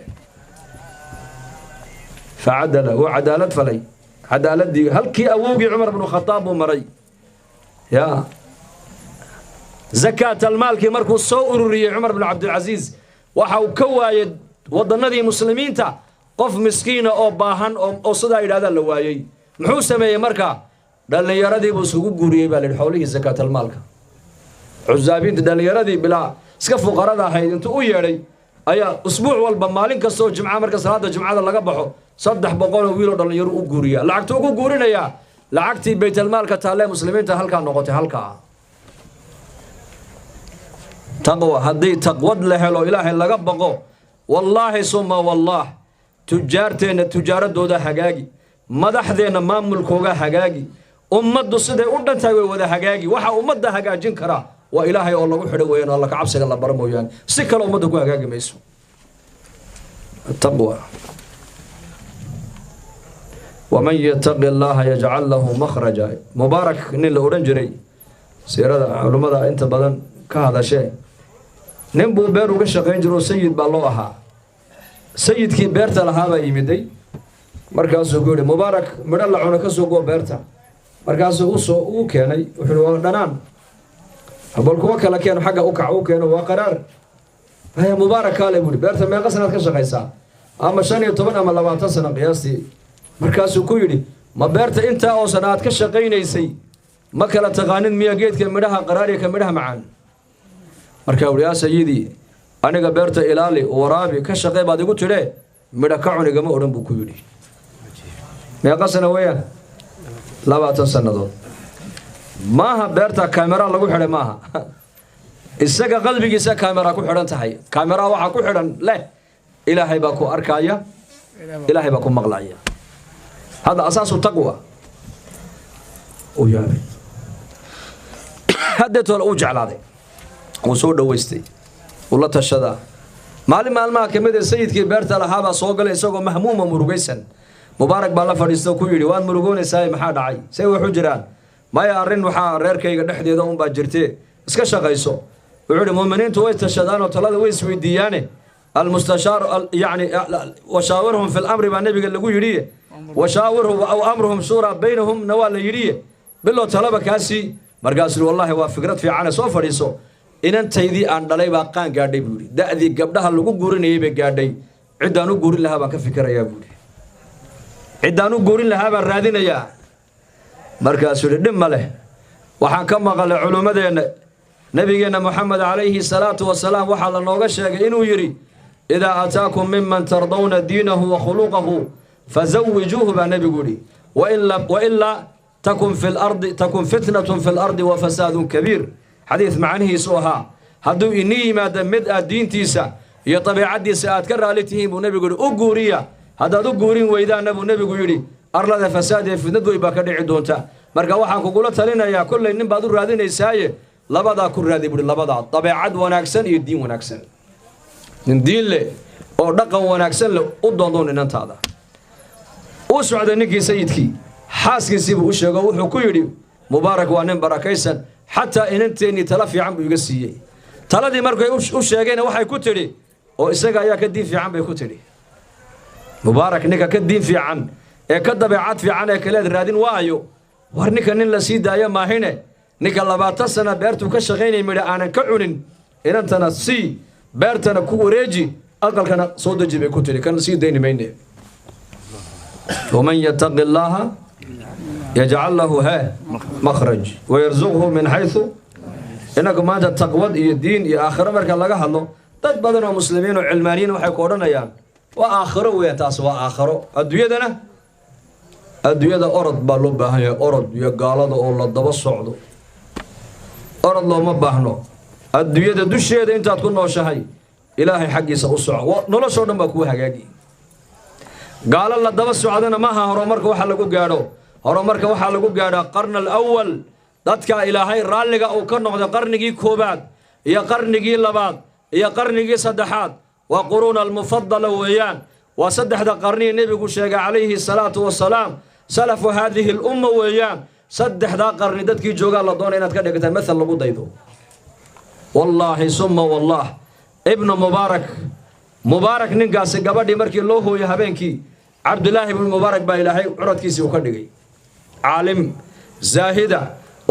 [SPEAKER 2] فعدل وعدالة فلي عدالة دي هل كي أووقي عمر بن الخطاب ومري يا زكاة المال كي مركو صوري عمر بن عبد العزيز وحاو كوايد وضنا دي مسلمين تا قف مسكينة أو باهن أو صدايد هذا اللوايي محوسة مي مركا دال يردي بسوق قوري بالي حوله زكاة المال عزابين دال يردي بلا سكفوا قرضا هاي انتو يري أيا أسبوع والبمالين كسو جمعة مركز هذا جمعة لقى بحو صدح بقول ويلو دل يرو قوريا لعقتو قورينا يا لعقتي بيت المال كتالي مسلمين تهلكا نقطي هلكا تقوى هدي تقوى لهلو إلهي لقى بقو والله ثم والله تجارتين التجارة دودا حقاقي مدحدين ما ملكوغا حقاقي أمد صدي أردن تاوي ودا حقاقي وحا أمد حقاجين كرا وإلهي الله وحده وين الله كعبسك الله برمو يعني سكر أمد كو حقاقي ميسو التقوى ومن يتق الله يجعل له مخرجا مبارك نيل أورنجري سيرة علماء أنت بدن كهذا شيء نبو بيرو كشقين جرو سيد بالله سيد كي بيرتا لهذا يمدي مركز يقول مبارك من الله عنك سوق بيرتا مركز هو كاني وحلو دنان أقول كوكا كان حاجة أوكع كانوا وقرار هي مبارك قال يقول بيرتا ما قصنا كشقيسا أما شان يطبنا ما لما تصنع قياسي مركز كويري ما بيرتا أنت أو سنوات كشقين يسي ما كلا تقانين ميا جيت كمدها قراري كمدها معان مركز يا سيدي أنا قبرت إلالي ورابي كشقي بعد قلت له مدكعني جماعة أورن بكويري ما قصنا ويا لا باتنسنا دول ماها بيرتا كاميرا لقوا حدا ماها السجا قلبي جسا كاميرا كو حدان تحي كاميرا waxa ku xidhan leh ilaahay ba ku arkaya ilaahay ba ku maqlaaya hada asaasu taqwa oo yaabay hadda tolo u jeclaaday oo soo dhaweystay wala tashada maalmaha kamid ah sayidkii beerta lahaaba soo galay isagoo mahmuuma murugaysan mubaarak baa la fadhiisto ku yiri waan murugoonaysaa maxaa dhacay say wuxuu jiraan maya arin waxa reerkayga dhexdeeda un baa jirtay iska shaqayso وعلى المؤمنين تويت الشدان وطلاد ويس ويديانه المستشار يعني وشاورهم في الأمر مع النبي قال له يريه وشاورهم أو أمرهم شورى بينهم نوال يريه بالله طلبة كاسي مرقاس والله وفكرت في عنا سوف ريسو إن أنت يدي أن دلي باقان قاعد يبوري ده ذي قبلها اللي جورين يبي قاعد عدانو جورين لها بك فكرة يا بوري عدانو جورين لها بالرادين يا مرقاس الدم ماله وحكم قال علماء نبينا محمد عليه الصلاة والسلام وحال النوغشة إنه يري إذا أتاكم ممن ترضون دينه وخلوقه فزوجوه بنبي قولي وإلا تكن فتنة في الأرض وفساد كبير حديث معنه سوها هدو إني ما دمد الدين تيسا يطبيع دي سأتكرر لتهم ونبي قولي أقوريا هذا دو قورين وإذا نبي قولي أرلا فساد في ندو يبقى دعدونتا مرقا وحان كقولة لنا يا كل إنم بعضو رادين إساية لبدا كرادي بقول لبدا طبيعة وناكسن يدين وناكسن من دين له أو رقم وناكسن له أضدون إن أنت هذا أسعد إنك سيدك حاسك سيب وشجع وحكيري مبارك وانم بركيسن حتى إن أنت إني تلافي عم بيجسيه taladii markay u sheegeen waxay ku tiri oo isaga ayaa ka diin fiican bay ku tiri mubaarak ninka ka diin fiican ee ka dabeecad fiican ee kaleed raadin waayo war ninka nin la sii daayo maahine ninka 20 sano beertu ka shaqeynay midha aanan ka cunin inantana sii beertana ku wareeji aqalkana soo daji bay ku tiri kan sii dayni mayne ومن يتق الله يجعل له مخرج ويرزقه من حيث إنكم ما تتقوى الدين يا آخر مركا لغا هلو dad badan oo muslimiin oo cilmaaniin waxay ku oranayaan waa aakhiro weey taas waa aakhiro adduunyada orod baa loo baahan yahay orod iyo gaalada oo la daba socdo orod looma baahno adduunyada dusheeda intaad ku nooshahay ilaahay xaqiisa u soco noloshoo dhan baa ku hagaagi gaalo la daba socdana maaha horumarka waxa lagu gaadho horumarka waxa lagu gaadhaa qarnal awwal dadka ilaahay raalliga uu ka noqdo qarnigii koobaad iyo qarnigii labaad iyo qarnigii saddexaad waa quruun almufaddala weeyaan waa saddexda qarni nabigu sheegay calayhi salaatu wasalaam salafu hadhihi al-umma weeyaan saddexda qarni dadkii joogaa la doonay inaad ka dhigtaan mathal lagu daydo wallahi summa wallah ibn mubaarak ninkaasi gabadhii markii loo hooyay habeenkii cabdullaahi ibn mubaarak baa ilaahay curadkiisii u ka dhigay caalim zaahida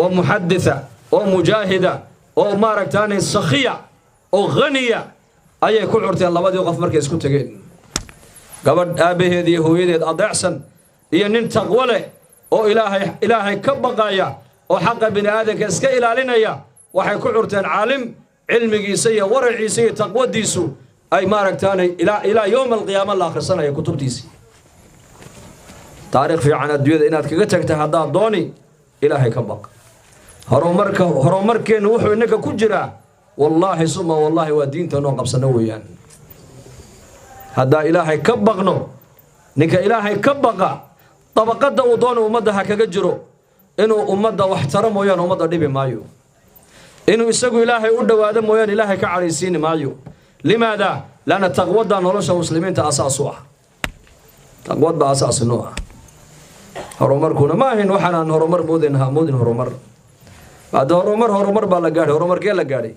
[SPEAKER 2] oo muxaditha oo mujaahida oo maaragtaani sakhiya oo ghaniya ayay ku curteen labadii qof markay isku tageen gabadh aabaheed iyo hooyadeed adeecsan iyo nin taqwo leh oo ilaahay ka baqaya oo xaqa bini aadanka iska ilaalinaya waxay ku curteen caalim cilmigiisa iyo waraciisa iyo taqwadiisu ay maaragtaani ilaa yawm alqiyaama la akhrisanaya kutubtiisii taariikh fiican adduunyada inaad kaga tagtay haddaad dooni ilaahay ka baq horumarkeenu wuxuu innaka ku jiraa wallaahi suma wallaahi waa diintanoo qabsano weeyaan haddaa ilaahay ka baqno ninka ilaahay ka baqa dabaqadda uu doono ummadda ha kaga jiro inuu ummadda wax taro mooyaan ummadda dhibi maayo inuu isagu ilaahay u dhowaado mooyaan ilaahay ka cadhaysiini maayo limaada lana taqwadda nolosha muslimiinta asaas u ah taqwad baa asaas noo ah horumarkuna ma ahin waxaan horumar moodin horumar بعد horumar baa la gaadhay horumarkee la gaadhay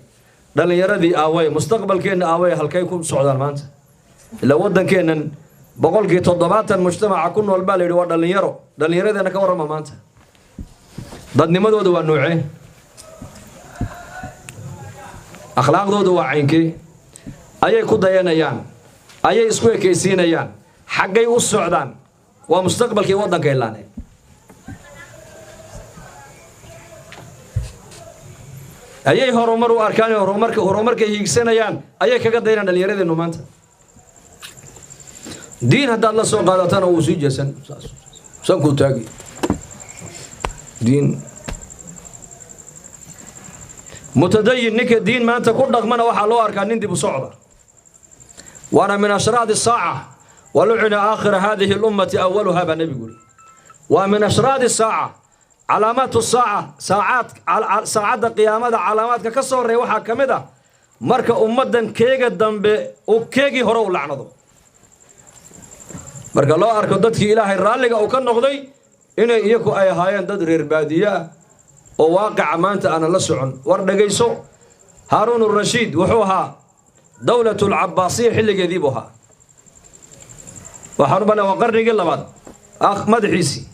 [SPEAKER 2] dhalinyaradii aaway mustaqbalkeena aaway halkay ku socdaan maanta ila wadankeenan 70% mujtamaca ku nool baa leeyahay waa dhalinyaradana ka warama maanta dadnimadooda waa noocee akhlaaqdooda waa caynkee ayay ku dayanayaan ayay isku ekaysiinayaan xaggay u socdaan waa mustaqbalkii wadanka ilaanay ayay horumar u arkaan horumarka hiigsanayaan ayay kaga daynaan dhalinyaradeennu maanta diin haddaad la soo qaadatana wuu sii jeesan sankuu taagi diin mutadayin ninka diin maanta ku dhaqmana waxaa loo arkaa nin dib u socda waana min ashraad الsaaca walucina aakhira hadihi اlummati awaluha baa nebigu yiri waa min ashraad الsaaca علامات الساعة ساعات قيامة علامات كسر روحها كمدة مركا أمدن كيجا دم وكيجي هرو لعنده مركا الله أركضت في إله الرالق أو كان نقضي إن يكو أي هاي تدري البادية وواقع أمانة أنا لسعن ورد جيسو هارون الرشيد وحوها دولة العباسية حل جذيبها وحربنا وقرن قل بعد أحمد حيسي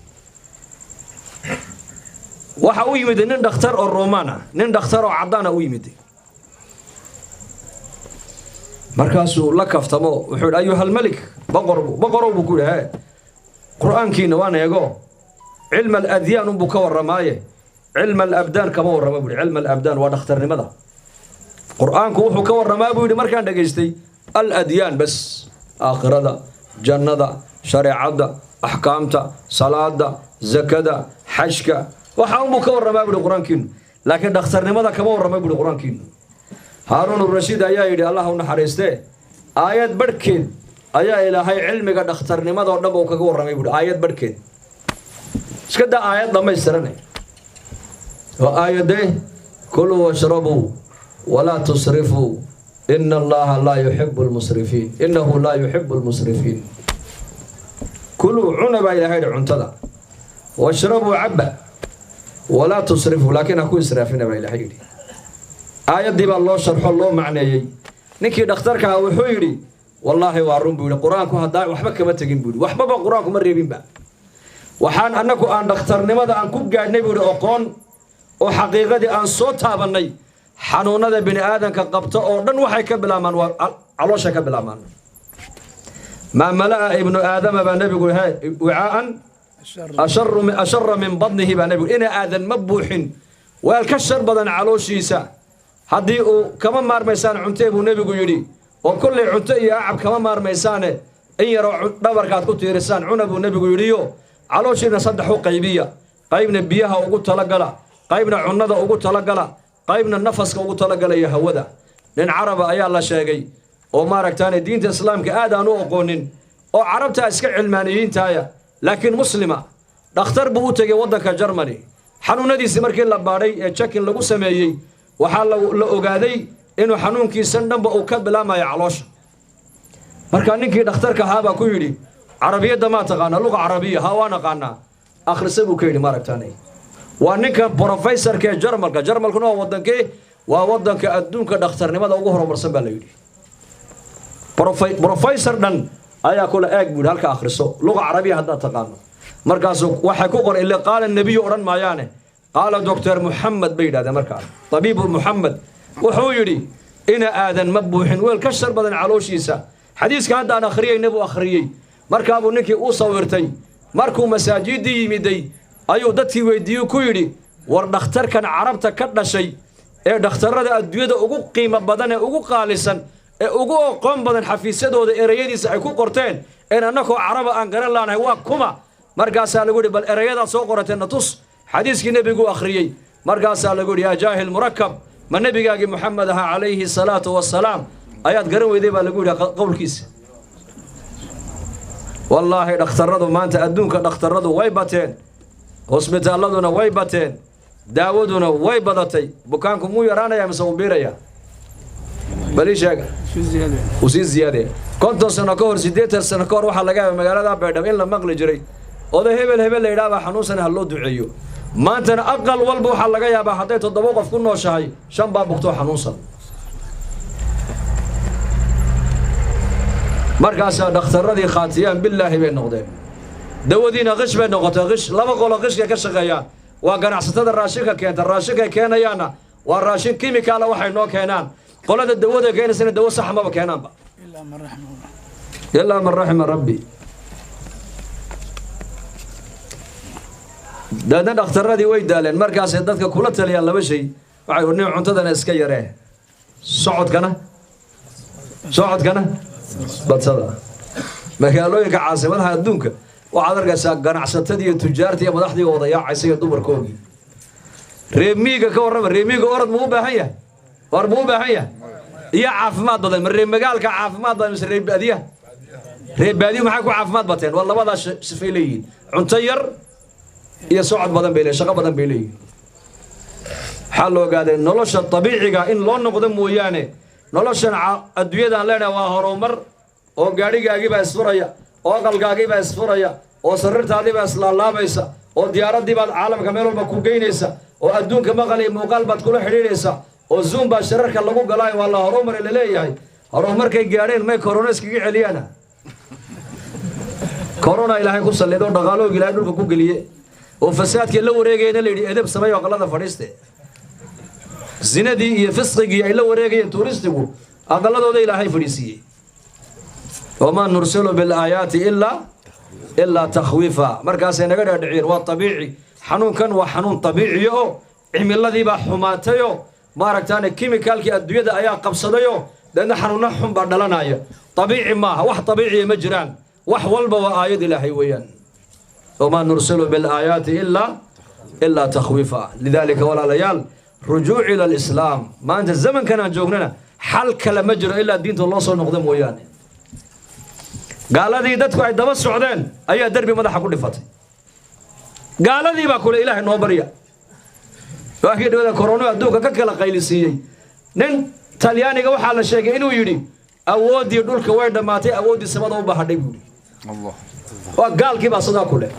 [SPEAKER 2] waxa uu yimid nin dhakhtar oo Roomana nin dhakhtar oo cadaan ah uu yimid markaasuu la kaftamo wuxuu ayuhal malik baqor buu ku leeyahay quraankiina waan eego cilm al adyan buu ka waramaaye cilm al abdan kama warama buu cilm al abdan waa dhakhtarnimada quraanku wuxuu ka waramaa buu markaan dhageystay al adyan bas aakhirada jannada shariicada ahkaamta salaada zakada hajka waxaan buu ka waramaa buu quraankiin laakiin dhakhtarnimada kama warama buu quraankiin Harun ar-Rashid ayaa yiri Allah u naxariistee aayad barkeed ayaa ilaahay cilmiga dhakhtarnimada oo dhan uu kaga waramay buu aayad barkeed iska daa aayad dhamaystiranay waa aayadee kulu washrabu wala tusrifu inna Allaha la yuhibbul musrifin innahu la yuhibbul musrifin kulu cunaba ilaahay cuntada washrabu abba ولا تصرفوا لكن أكو إسرافنا بإلهي آيات دي بالله شرح الله معناه نكي دخترك وحيري والله وارون بيقول قرآنكم هدا وحبك ما تجين بيقول وحبك قرآنكم مريبين بقى وحان أنكم أن دختر لماذا أنكم قاعد نبيل أقون وحقيقة أن صوتها بني حنون هذا بني آدم كقبطة أردن وحي كبلا من علوش كبلا من ما ملأ ابن آدم بنبي يقول هاي وعاء أشر من بطنه بنبي يقول إن آدم مبوحين والكشر بدن علوشيسا هدي كمان مار ميسان عنتيب ونبي يقول وكل عنتي أعب كمان مار ميسانه إن يرى دبركات كنت يرسان عنب ونبي يقول علوشينا صدحوا قيبية قيبنا بيها وقلت لقلا قيبنا عنده وقلت لقلا قيبنا النفس وقلت لقلا يا هودا لأن عرب أيا الله شاقي وما ركتاني دين الإسلام كآدان وقونين وعربتها اسكع علمانيين تايا لكن مسلمة دختر بوتك ودك جرماني حنون دي سمركين لباري يتشكل لغو سميي وحال لأقادي إنه حنون كي سندن بأوكاد بلا ما يعلوش مركانينكي دختر كهابا كويري عربية دما تقانا لغة عربية هوانا قانا آخر سبو كيري ما ركتاني وانك بروفيسور كي جرمال كنوا ودن كي وودن كأدون كدختر نماذا وقهر مرسن باليوري بروفيسور دن أيا كل أقبل هالك آخر سو لغة عربية هذا تقانا مركزو وحكوكر اللي قال النبي أوران مايانه قال دكتور محمد بيد هذا مركز طبيب محمد وحويري إن آذن مبوحين والكسر بدن علوشيسا حديث كان أنا أخريه نبو أخريه مركابو نكي أصورتي مركو مساجدي يمدي أيو دتي ويديو كويري ودختر كان عربتا كدنا شيء إيه دختر هذا الدوية أوجو قيمة بدنه أوجو قالسا أوجو قم بدن حفيسده وده إريادي سأكو قرتين إن أنكو عرب أنقر الله نهوا كما مركز سالقولي بل إريادا سو قرتين نتص حديث كي نبي جو أخريه مركز سالقولي يا جاهل مركب ما نبي جاي محمد عليه الصلاة والسلام آيات قروا يدي بالقولي قول كيس والله دختردو ما أنت أدونك دختردو ويبتين هوسبيتالادونا ويبتين داودونا ويبدتي بكانكم مو يرانا يا مسوبيريا بليش هيك وسي زياده كنت سنه كور 8 سنه كور waxa laga yaabaa magaalada Beedham in la maqli jiray oday hebel la yiraahdo xanuunsan hal loo duceeyo maantana aqal walba waxa laga yaabaa haday 7 qof ku nooshahay 5 baa bugto xanuunsan markaas dhakhtaradii khaatiyaan billahi bay noqdeen dawadiina qish bay noqotay qish laba qolo qishka ka shaqeeyaan waa ganacsatada raashinka keenta raashinka keenayana waa raashin kiimikaal waxay noo keenaan qolada dawada keenaysa dawo sax ma keenaanba illa man rahima rabbi dadna dhakhtaradii way daaleen markaas dadka kula taliyaan laba shay waxay u nin cuntadana iska yaree socodkana badsada magaalooyinka caasimadaha adduunka waxaad arkaysaa ganacsatadii iyo tujaartii iyo madaxdii odayaacaysa iyo dumarkoodii reemiga ka warrama reemiga orad muu baahan yahay war muu baahan yahay iyo caafimaad badan maree magaalka caafimaad badan mise reebaadiya maxay ku caafimaad bateen waa labadaas sifay leeyihiin cunto yar iyo socod badan bay leeyihiin shaqo badan bay leeyihiin waxaa la ogaaday nolosha dabiiciga in loo noqdo mooyaane noloshan adduunyadaan leenahay waa horumar oo gaadhigaagii baa isfuraya oo aqalgaagii baa isfuraya oo sariirtaadii baa islaalaabaysa oo diyaaradii baad caalamka meel walba ku geynaysa oo adduunka maqal iyo muuqaal baad kula xidhiidhaysa oo zoom baa shirarka lagu galaayo waa la horumar la leeyahay horumarkay gaadheen may corona iskaga celiyana corona ilaahay ku sallido dhaqaalooga ilaahay dhulka ku geliye oo fasaadkii la wareegayna la yidhi edeb sameeyo aqalada fadhiiste zinadii iyo fisqigii ay la wareegayeen tuuristigu aqaladooda ilaahay fadhiisiyey وما نرسل بالآيات إلا تخويفا مركز نقدر دعير والطبيعي حنون كان وحنون طبيعي عمل الذي بحماتيو ماركتان كيميكال كي أدوية أيا قبصديو لأن حنون نحن بدلنا طبيعي ما وح طبيعي مجران وح والبا وآيات إلهي ويان وما نرسل بالآيات إلا تخويفا لذلك ولا ليال رجوع إلى الإسلام ما أنت الزمن كان جوغنا حل كلا مجرى إلا دين الله صلى نقدم ويان قال ذي دتكو عند بس سعودين أي دربي ماذا حقول لفتي قال ذي بقول إله النوبرية واحد هذا كورونا دوكا ككلا قيلسية نن تلياني جوا حال الشيء إنه يري أودي يدور كوارد ماتي أودي سماه وبحدي يقولي الله وقال كيف أصدق كله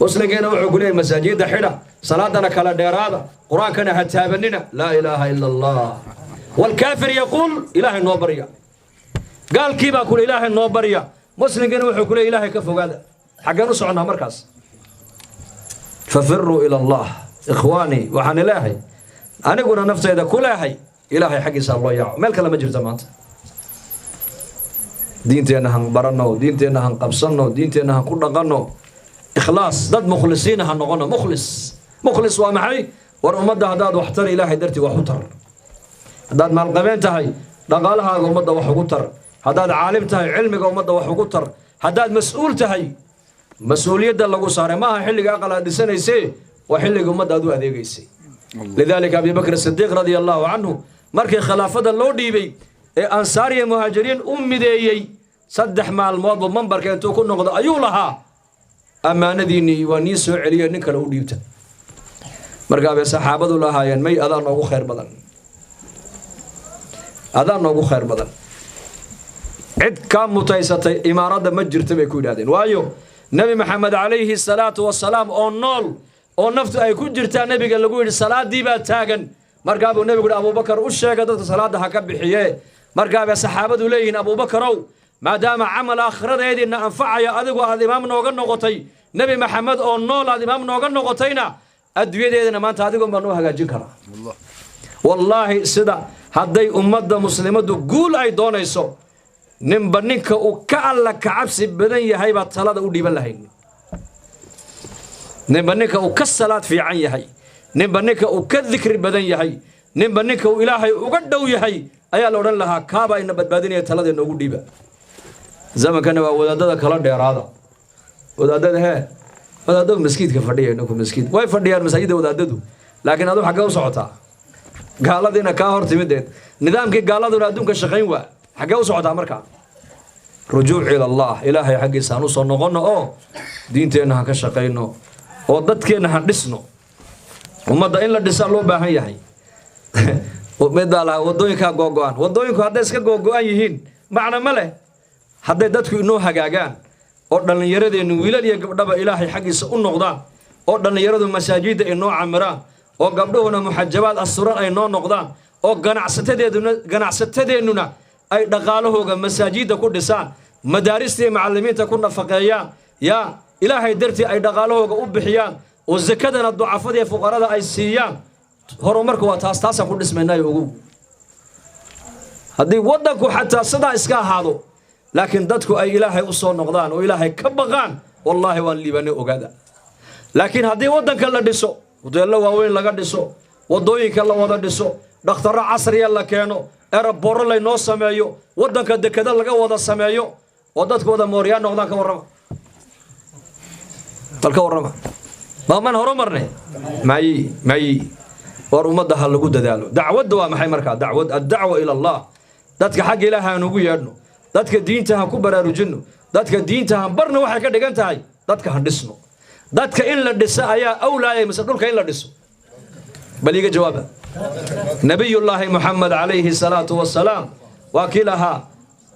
[SPEAKER 2] وصل جينا وعقولين مساجد حدا صلاتنا كلا ديرادا قرآن كان هتابننا لا إله إلا الله والكافر يقول إله النوبريا قال كيف أقول إله النوبريا مسلم كانوا يقول إله كفو هذا حقا نصعنا مركز ففروا إلى الله إخواني وحن إلهي أنا أقول نفسي إذا كل إلهي حق يسأل الله يعو مالك لما جرت مانت دينتنا هنبرنو دينتنا هنقبصنو دينتنا هنكون نغنو إخلاص ضد مخلصين هنغنو مخلص ومعي والأمد هداد واحتر إلهي درتي وحتر هداد مع القبين تهي دقالها أمد وحقتر هداد عالم تهي علمك أمد وحقتر هداد مسؤول تهي مسؤولية اللي صار ما حلق أقل هذه سنة يسي وحلق أمد هدو هذه يسي لذلك أبي بكر الصديق رضي الله عنه مركي خلافة اللو ديبي أنصاري مهاجرين ديي صدح مع الموضوع ومنبر كانت تكون نقضى أيولها أما نديني ونيسو عليا نك لو ديبتا مركب صحابة الله ينمي أذان أبو خير بدن أذان أبو خير بدن عد كام متيسة إمارات مجر تبيكون هذين وايو نبي محمد عليه الصلاة والسلام أو نول أو نفط أي كجرتا نبي قال له الصلاة دي بتاعن مركب النبي يقول أبو بكر وشة قدرت الصلاة هكذا بحياة مركب صحابة لين أبو بكر ما دام عمل آخر هذه إن أنفع يا أذقوا هذا إمام نوغن نقطي نبي محمد أو نول هذا إمام نوغن نقطينا أدوية هذه ما أنت هذقوا منوها جكرا والله سدا هذي أمة مسلمة قول أي دون يسوع نبنيك وكألا كعبس بدن يهاي بطلاد ودي باللهين نبنيك وكسلات في عين يهاي نبنيك وكذكر بدن يهاي نبنيك وإلهي وقدو يهاي أيا لورن لها كابا إن بدبادين يتلاد إنه ودي بال زمان كانوا ودادا كلا دير هذا ودادا هي ودادا مسكيت كفرديه إنكم مسكيت واي فرديه المساجد ودادو لكن هذا حقه وصعطة قال دينا كاهر تمدين نظام كي قال دنا دونك شقين وا حقه وصعطة مركا رجوع إلى الله إلهي حقي سانو صنغنا دينتنا كشقينو وددكنا هندسنو وما دا إن لا دسال لو باهن يحي ومدالا ودوينكا غوغوان ودوينكو هدا اسكا غوغوان يهين معنى مله هدا ددكو انو هغاغان oo dhalinyaradeennu wiilal iyo gabdhaba ilaahay xaqiisa u noqdaan oo dhalinyaradu masaajida ay noo camiraan oo gabdhuhuna muxajabaad asuran ay noo noqdaan oo ganacsatadeennuna ay dhaqaalahooga masaajida ku dhisaan madaarista iyo macallimiinta ku nafaqeeyaan yaa ilaahay dartii ay dhaqaalahooga u bixiyaan oo zakadana ducafada iyo fuqarada ay siiyaan horumarku waa taas ku dhismaynaa ugu haddii wadanku xataa sidaa iska ahaado laakiin dadku ay ilaahay u soo noqdaan oo ilaahay ka baqaan wallahi waan liibane ogaada laakiin haddii wadanka la dhiso hoteello waaweyn laga dhiso wadooyinka la wada dhiso dhakhtarro casriya la keeno erabooro laynoo sameeyo wadanka dekada laga wada sameeyo oo dadku wada mooriyaan noqdaan ka warrama dalka warrama maaman horumarne may war ummadda ha lagu dadaalo dacwadda waa maxay markaa dacwad ad-dacwa ila allah dadka xagga ilaahay aan ugu yeedhno dadka diinta ha ku baraarujino dadka diinta ha barna waxay ka dhigan tahay dadka ha dhisno dadka in la dhisa ayaa awlaayay mise dhulka in la dhiso bal iga jawaaba nabiyullaahi muxamed calayhi salaatu wassalaam waa kii lahaa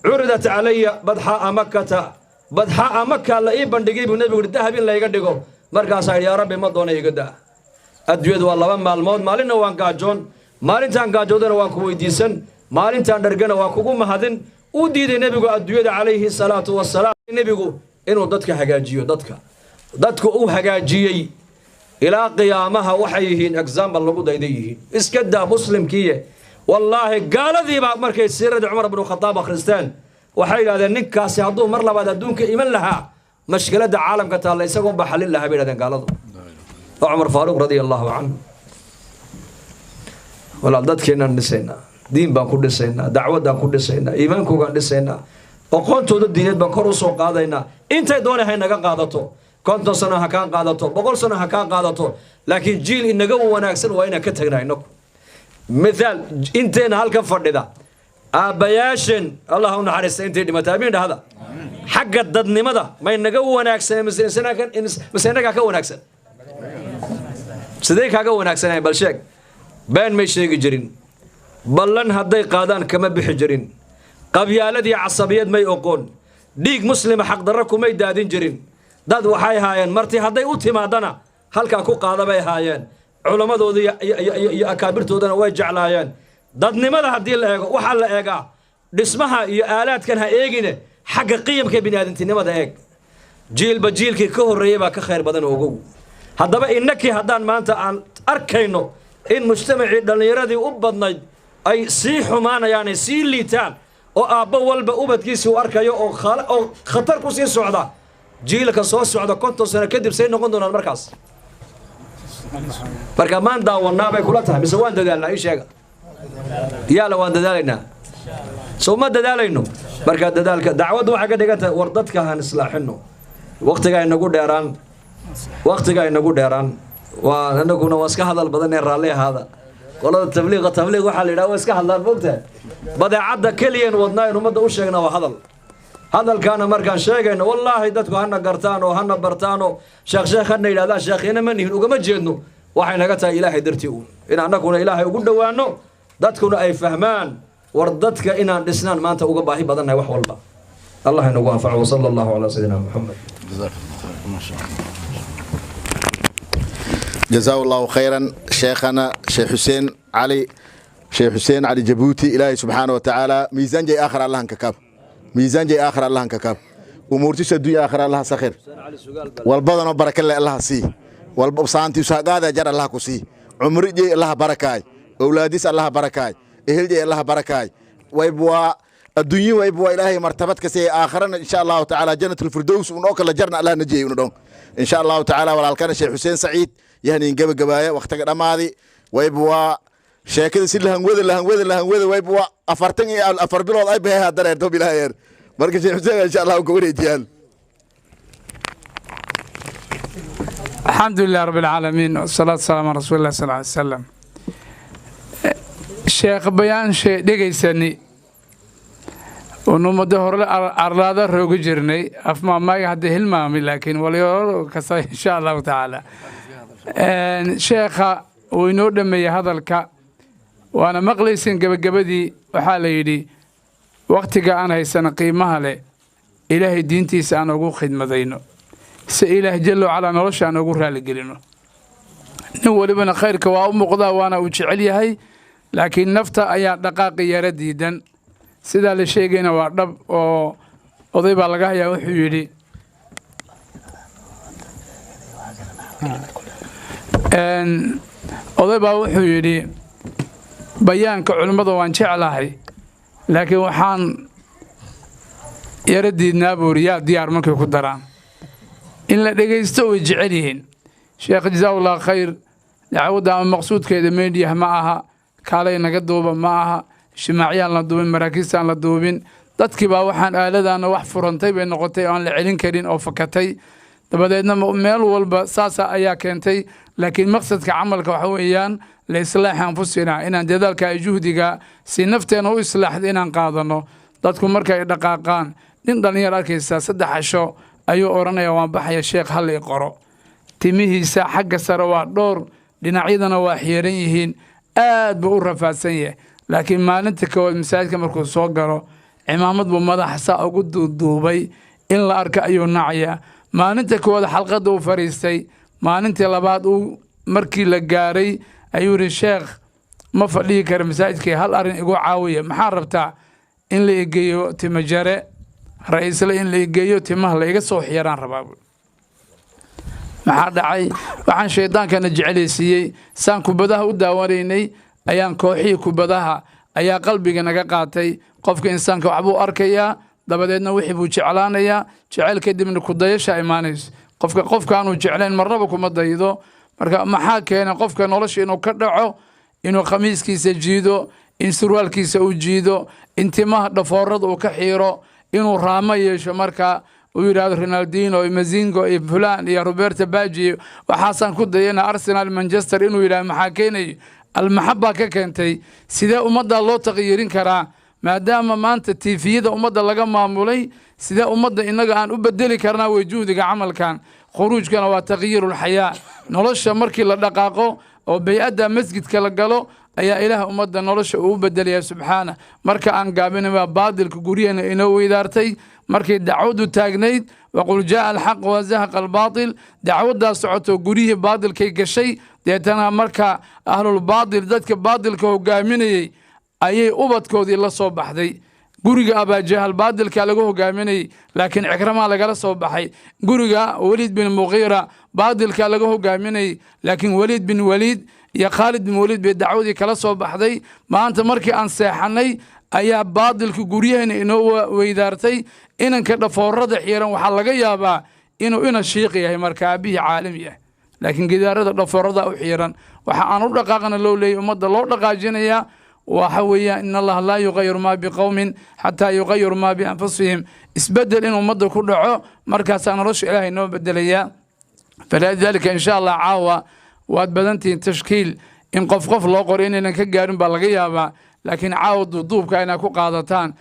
[SPEAKER 2] curidat calaya badxaa maka la ii bandhigay buu nebigu yidhi dahab in layga dhigo markaasaa yidhi yaa rabbi ma doona iga daa adduunyadu waa 2 maalmood maalinna waan gaajoon maalintaan gaajoodana waan ku weydiisan maalintaan dhargana waan kugu mahadin uu diiday nebigu adduunyada calayhi salaatu wassalaam nebigu inuu dadka hagaajiyo dadku uu hagaajiyey ilaa qiyaamaha waxay yihiin example lagu dayday yihiin iska daa muslimkiiye wallaahi gaaladiiba markay siirada cumar ibn khataab akhristaan waxay yidhahdeen ninkaasi hadduu mar labaad adduunka iman lahaa mashkiladda caalamka taalla isagoo ba xalin lahaa bay yidhahdeen gaaladu cumar faaruq radiyallahu canhu walaal dadkeenaan dhisaynaa diin baan ku dhisaynaa dacwadaan ku dhisaynaa iimaankoogaan dhisaynaa aqoontooda diineed baan kor u soo qaadaynaa intay doonay hay naga qaadato 50 sano ha kaa qaadato 100 sano ha kaa qaadato laakiin jiil inaga wanaagsan waa inaan ka tagnaa inagu mithaal inteena halkan fadhida aabayaashan allah u naxariista intay dhimatay amiin dhahada xagga dadnimada ma inaga wanaagsan mise inaga ka wanaagsan sidee kaaga wanaagsanay bal sheeg been may sheegi jirin ballan hadday qaadaan kama bixi jirin qabyaaladii casabiyad may oqoon dhiig muslima xaq darro kumay daadin jirin dad waxay haayeen martii hadday u timaadana halkaa ku qaada bay ahaayeen culammadooda iyo akaabirtoodana way jeclaayeen dadnimada haddii la eego waxaa la eegaa dhismaha iyo aalaadkan ha eegine xagga qiyamka bini'aadantinimada eeg jiilba jiilkii ka horreeyey baa ka khayr badan ogow haddaba innakii haddaan maanta aan arkayno in mujtamacii dhallinyaradii u badnayd ay sii xumaanayaan ay sii liitaan oo aabbo walba ubadkiisii u arkayo oo khatar ku sii socda jiilka soo socda 50 sano kadib say noqon doonaan markaas marka maan daawanaa bay kula tahay mise waan dadaalnaa ii sheega yaala waan dadaalaynaa soo ma dadaalayno marka dadaalka dacwaddu waxay ka dhigan tahay war dadka aan islaaxino waqtiga inagu dheeraan waa anaguna waa iska hadal badan ee raalli ahaada qolada tabliiq waxa la yidhaha waa iska hadlaan moogtahay badeecadda keliyan wadnaa in ummadda u sheegna waa hadalkaana markaan sheegayno wallaahi dadku hana gartaan oo hana bartaan oo sheekh hana yidhahdaan sheekhiina ma nihin ugama jeedno waxay naga tahay ilaahay dartii uun in annaguna ilaahay ugu dhowaano dadkuna ay fahmaan war dadka inaan dhisnaan maanta uga baahi badannahay wax walba allah inagu anfaco wasala allahu calaa sayidina muxamed
[SPEAKER 1] جزاه الله خيرا شيخنا شيخ حسين علي جبوتي إلهي سبحانه وتعالى ميزان جاي آخر الله ككاب ميزان جاي آخر الله ككاب ومورتي سدوي آخر الله سخير والبضن بركة الله سي والبصانتي وساقادة جر الله كسي عمري جاي الله بركاي أولاديس الله بركاي إهل جاي الله بركاي ويبوا الدنيا ويبوا إلهي مرتبت كسي آخرنا إن شاء الله تعالى جنة الفردوس ونوكل جرنا الله نجي ونودون إن شاء الله تعالى والالكان الشيخ حسين سعيد يعني نجيب جباية وقت قدام هذه ويبوا شاكد سيل لهن وذ ويبوا أفرتني أفربلوا أي بها درير توبي لهير مركز الشيخ حسين إن شاء الله وكوري جيال
[SPEAKER 3] الحمد لله رب العالمين والصلاة والسلام على رسول الله صلى الله عليه وسلم الشيخ بيان شيء دقيسني ونمو دهور الأرلادة روغو جرني أفما ما يحد هلمامي لكن وليور كسا إن شاء الله تعالى شيخ وينور دمي هذا الكا وأنا مقليسين قبدي وحاليدي وقتك أنا هيسان قيمها لي إلهي دينتي سأنوغو خدمة دينو سإله جلو على نرش أنوغو رالي قلينو نولي بنا خيرك وأم قضاء وأنا وجعلي هاي لكن نفتا أيا دقاقي يرديدا سيدا لشيقين وعرب وضيب على قهية وحيولي وضيب وحيولي بيان كعلمة وان شعلاهي لكن وحان يردي نابو رياض ديار مكي كدران إن لا دقيستوي جعليهن شيخ جزاه الله خير دعوة مقصود كيدا ميديا معها كالينا قدوبا معها اجتماعيا la duubin maraakiistaan la duubin dadkii baa waxaan aaladana wax furantay bay noqotay aan la celin karin oo fakatay dabadeedna meel walba saasa ayaa keentay laakiin maqsadka camalka waxa weeyaan la islaax anfusina inaan dadaalka ay juhdiga si nafteena u islaaxdo inaan qaadano dadku markay dhaqaaqaan nin dhalinyar arkaysa 3 casho ayuu oranaya waan baxaya sheekh hal ii qoro timihiisa xagga sare waa dhowr dhinacyadana waa xiiran yihiin aad buu u rafaadsan yahay laakiin maalinta koowaad masaajidka markuu soo galo cimaamad buu madaxa saa ugu duuduubay in la arka ayuu nacaya maalinta koowaad xalqada uu fariistay maalintii labaad uu markii la gaaray ayuu yiri sheekh ma fadhiyi karo masaajidka hal arin igu caawiya maxaa rabtaa in la igeeyo timajare ra'iisle in la igeeyo timaha la iga soo xiraan rabaa maxaa dhacay waxaan sheedaankana jeclaysiiyay saan kubadaha u daawanaynay ayaan kooxii kubadaha ayaa qalbiga naga qaatay qofka insaanka waxbuu arkayaa dabadeedna wixii buu jeclaanayaa jecel kadibna ku dayasha imaanayso qofkaanu jeclayn marnaba kuma daydo marka maxaa keenay qofka nolosha inuu ka dhaco inuu khamiiskiisa jiido in surwaalkiisa uu jiido intimaha dhafoorada uu ka xiiro inuu raamo yeesho marka uu yiraahdo Ronaldinho iyo Mazingo iyo Fulan iyo Roberto Baggio waxaasan ku dayana Arsenal Manchester inuu yiraahdo maxaa keenay المحبة ككنتي سيدا أمدا الله تغييرين كرا ما دام ما أنت تيفيدا أمدا لقى معمولي سيدا أمدا إنك أن أبدلي كرنا وجودك عمل كان خروج كان وتغيير الحياة نلش مركي لدقاقه oo bay'adda masjidka la galo ayaa ilaah ummadda nolosha uu bedelaya subxaana marka aan gaabinaba baadilka guriyana inoo weydaartay markay dacwadu taagnayd waqul jaa alxaq wazahaqa albaatil dacwaddaa socoto guryihii baadilkay gashay deetana marka ahlulbaatil dadka baadilka hogaaminayey ayay ubadkoodii la soo baxday guriga abaajahal baadilka laga hogaaminayey laakiin cikramaa lagala soo baxay guriga waliid bin muqiira baadilka laga hogaaminayey laakiin waliid bin waliid iyo khaalid bin waliid bay dacwadii kala soo baxday maanta markii aan seexanay ayaa baadilka guryaheena inoo weydaartay inanka dhafoorada xiiran waxaa laga yaabaa inuu ina shiiq yahay marka aabihii caalami ah laakiin gidaarada dhafoorada u xiiran waxa aan u dhaqaaqana loo leeyay ummadda loo dhaqaajinayaa waxa weeyaan in allaha laa yuqayiru maa biqowmin xataa yuqayiru maa bianfusihim isbedel in ummadda ku dhaco markaasaa nolosha ilaahay noo bedelayaa falidaalika insha allah caawa waad badantihiin tashkiil in qof loo qoro inaynan ka gaarin baa laga yaabaa laakiin caawa duuduubka inaa ku qaadataan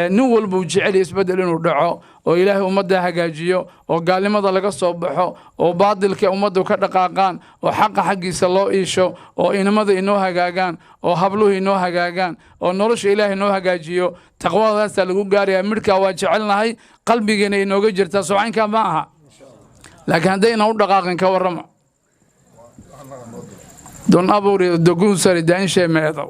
[SPEAKER 3] nin walbuu jecel isbedel inuu dhaco oo ilaahay ummadda hagaajiyo oo gaalnimada laga soo baxo oo baadilka ummaddu ka dhaqaaqaan oo xaqa xaggiisa loo iisho oo inamada inoo hagaagaan oo habluhu inoo hagaagaan oo nolosha ilaahay inoo hagaajiyo taqwadaasaa lagu gaarayaa midhkaa waa jecelnahay qalbigeena inooga jirtaa soocaynkaa ma aha laakiin haddayna u dhaqaaqin ka warrama don abuuri dogunsari daanshe meedow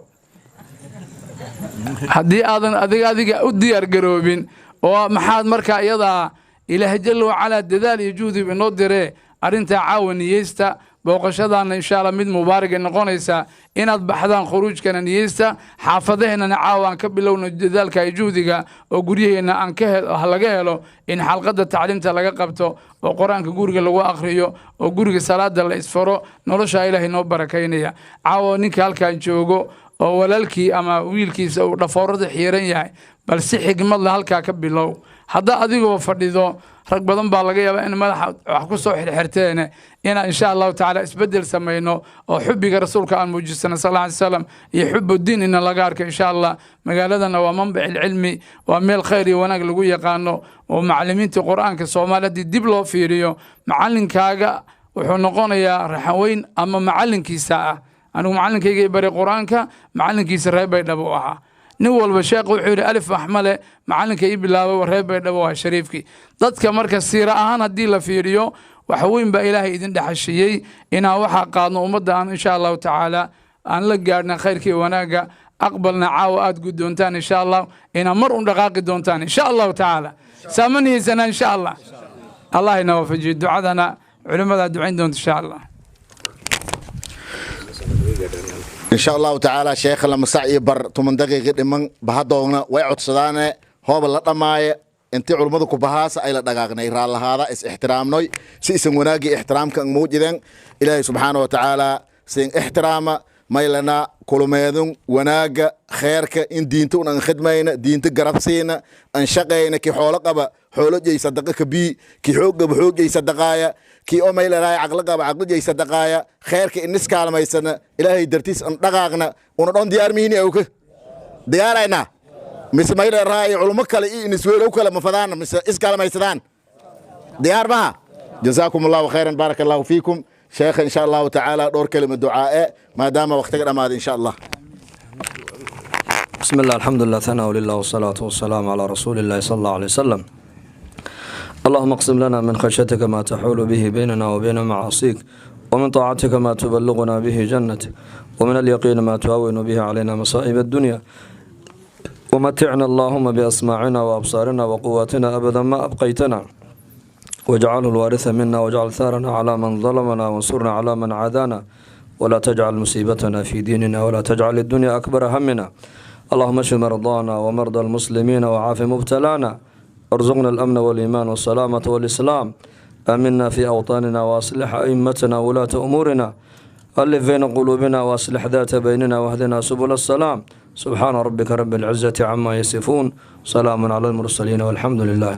[SPEAKER 3] haddii aadan adiga u diyaar garoobin oo maxaad markaa iyadaa ilaahay jalla wacalaa dadaal iyo juhdi inoo diree arrintaa caawa niyeysta booqashadaana insha allah mid mubaaragay noqonaysaa inaad baxdaan khuruujkana niyeysta xaafadaheennana caawa aan ka bilowno dadaalka iyo juhdiga oo guryaheenna aan laga helo in xalqadda tacliimta laga qabto oo qur-aanka guriga lagu akhriyo oo guriga salaada la isfaro noloshaa ilaahay noo barakaynaya caawa ninka halkaan joogo oo walaalkii ama wiilkiisa uu dhafoorada xiiran yahay bal si xigmad leh halkaa ka bilow hadda adigoo fadhido rag badan baa laga yaabaa in madaxa wax ku soo xirxirteen inaan insha allahu tacaala isbedel samayno oo xubbiga rasuulka aan muujisana sal alla alay wasalam iyo xubudiin ina laga arko insha allah magaaladana waa manbac ilcilmi waa meel khayr iyo wanaag lagu yaqaano oo macallimiinta qur-aanka soomaali haddii dib loo fiiriyo macallinkaaga wuxuu noqonayaa raxaweyn ama macallinkiisa ah anigu macallinkayga bari qur-aanka macallinkiisa reer baydhabo u ahaa nin walba sheekh wuxuu yidhi alif maxmale macallinka ii bilaabo reer baydhabo waa shariifkii dadka marka siira ahaan haddii la fiiriyo wax weyn baa ilaahay idin dhexashiyey inaan waxaa qaadno ummadda aan insha allahu tacaala aan la gaadhna khayrkii wanaagga aqbalna caawa aad guddoontaan insha allah inaan mar un dhaqaaqi doontaan insha allahu tacaala saama niyeysanaa insha allah allah ina waafajiyo ducadana culimmadaa ducayn doonta insha allah
[SPEAKER 1] إن شاء الله تعالى شيخ لما سعي بر 8 دقيقة من بهدونا ويعود صدانة هو بالله ماي أنت علمك بهاس أي دقائقنا يرى هذا إس احترامنا سيسن وناجي احترام كان موجودين إلهي سبحانه وتعالى سين احترام ما لنا كل ما يدون وناجا خيرك إن دينتون أن خدمينا دينت جربسينا أن شقينا كي حولك أبا حولك جي صدقك بي كي حوق بحوق جي صدقايا كي أو ما إلى راي عقلك أبا عقل جي صدقايا خيرك الناس كلام يسنا إلهي درتيس أن دقاقنا ونرون ديار مين أوك ديارنا مثل ما إلى راي علمك لإيه نسوي لوك لما فدان مثل إس كلام يسدان ديار ما جزاكم الله خيرا بارك الله فيكم شيخ إن شاء الله تعالى دور كلمة دعاء ما دام وقتك رماد إن شاء الله.
[SPEAKER 2] بسم الله الحمد لله ثناء لله والصلاة والسلام على رسول الله صلى الله عليه وسلم. اللهم اقسم لنا من خشيتك ما تحول به بيننا وبين معاصيك ومن طاعتك ما تبلغنا به جنتك ومن اليقين ما تهون به علينا مصائب الدنيا ومتعنا اللهم بأسماعنا وأبصارنا وقواتنا أبدا ما أبقيتنا واجعله الوارث منا واجعل ثارنا على من ظلمنا وانصرنا على من عادانا ولا تجعل مصيبتنا في ديننا ولا تجعل الدنيا أكبر همنا اللهم اشف مرضانا ومرضى المسلمين وعاف مبتلانا ارزقنا الأمن والإيمان والسلامة والإسلام آمنا في أوطاننا وأصلح أئمتنا ولاة أمورنا ألف بين قلوبنا وأصلح ذات بيننا واهدنا سبل السلام سبحان ربك رب العزة عما يصفون سلام على المرسلين والحمد لله.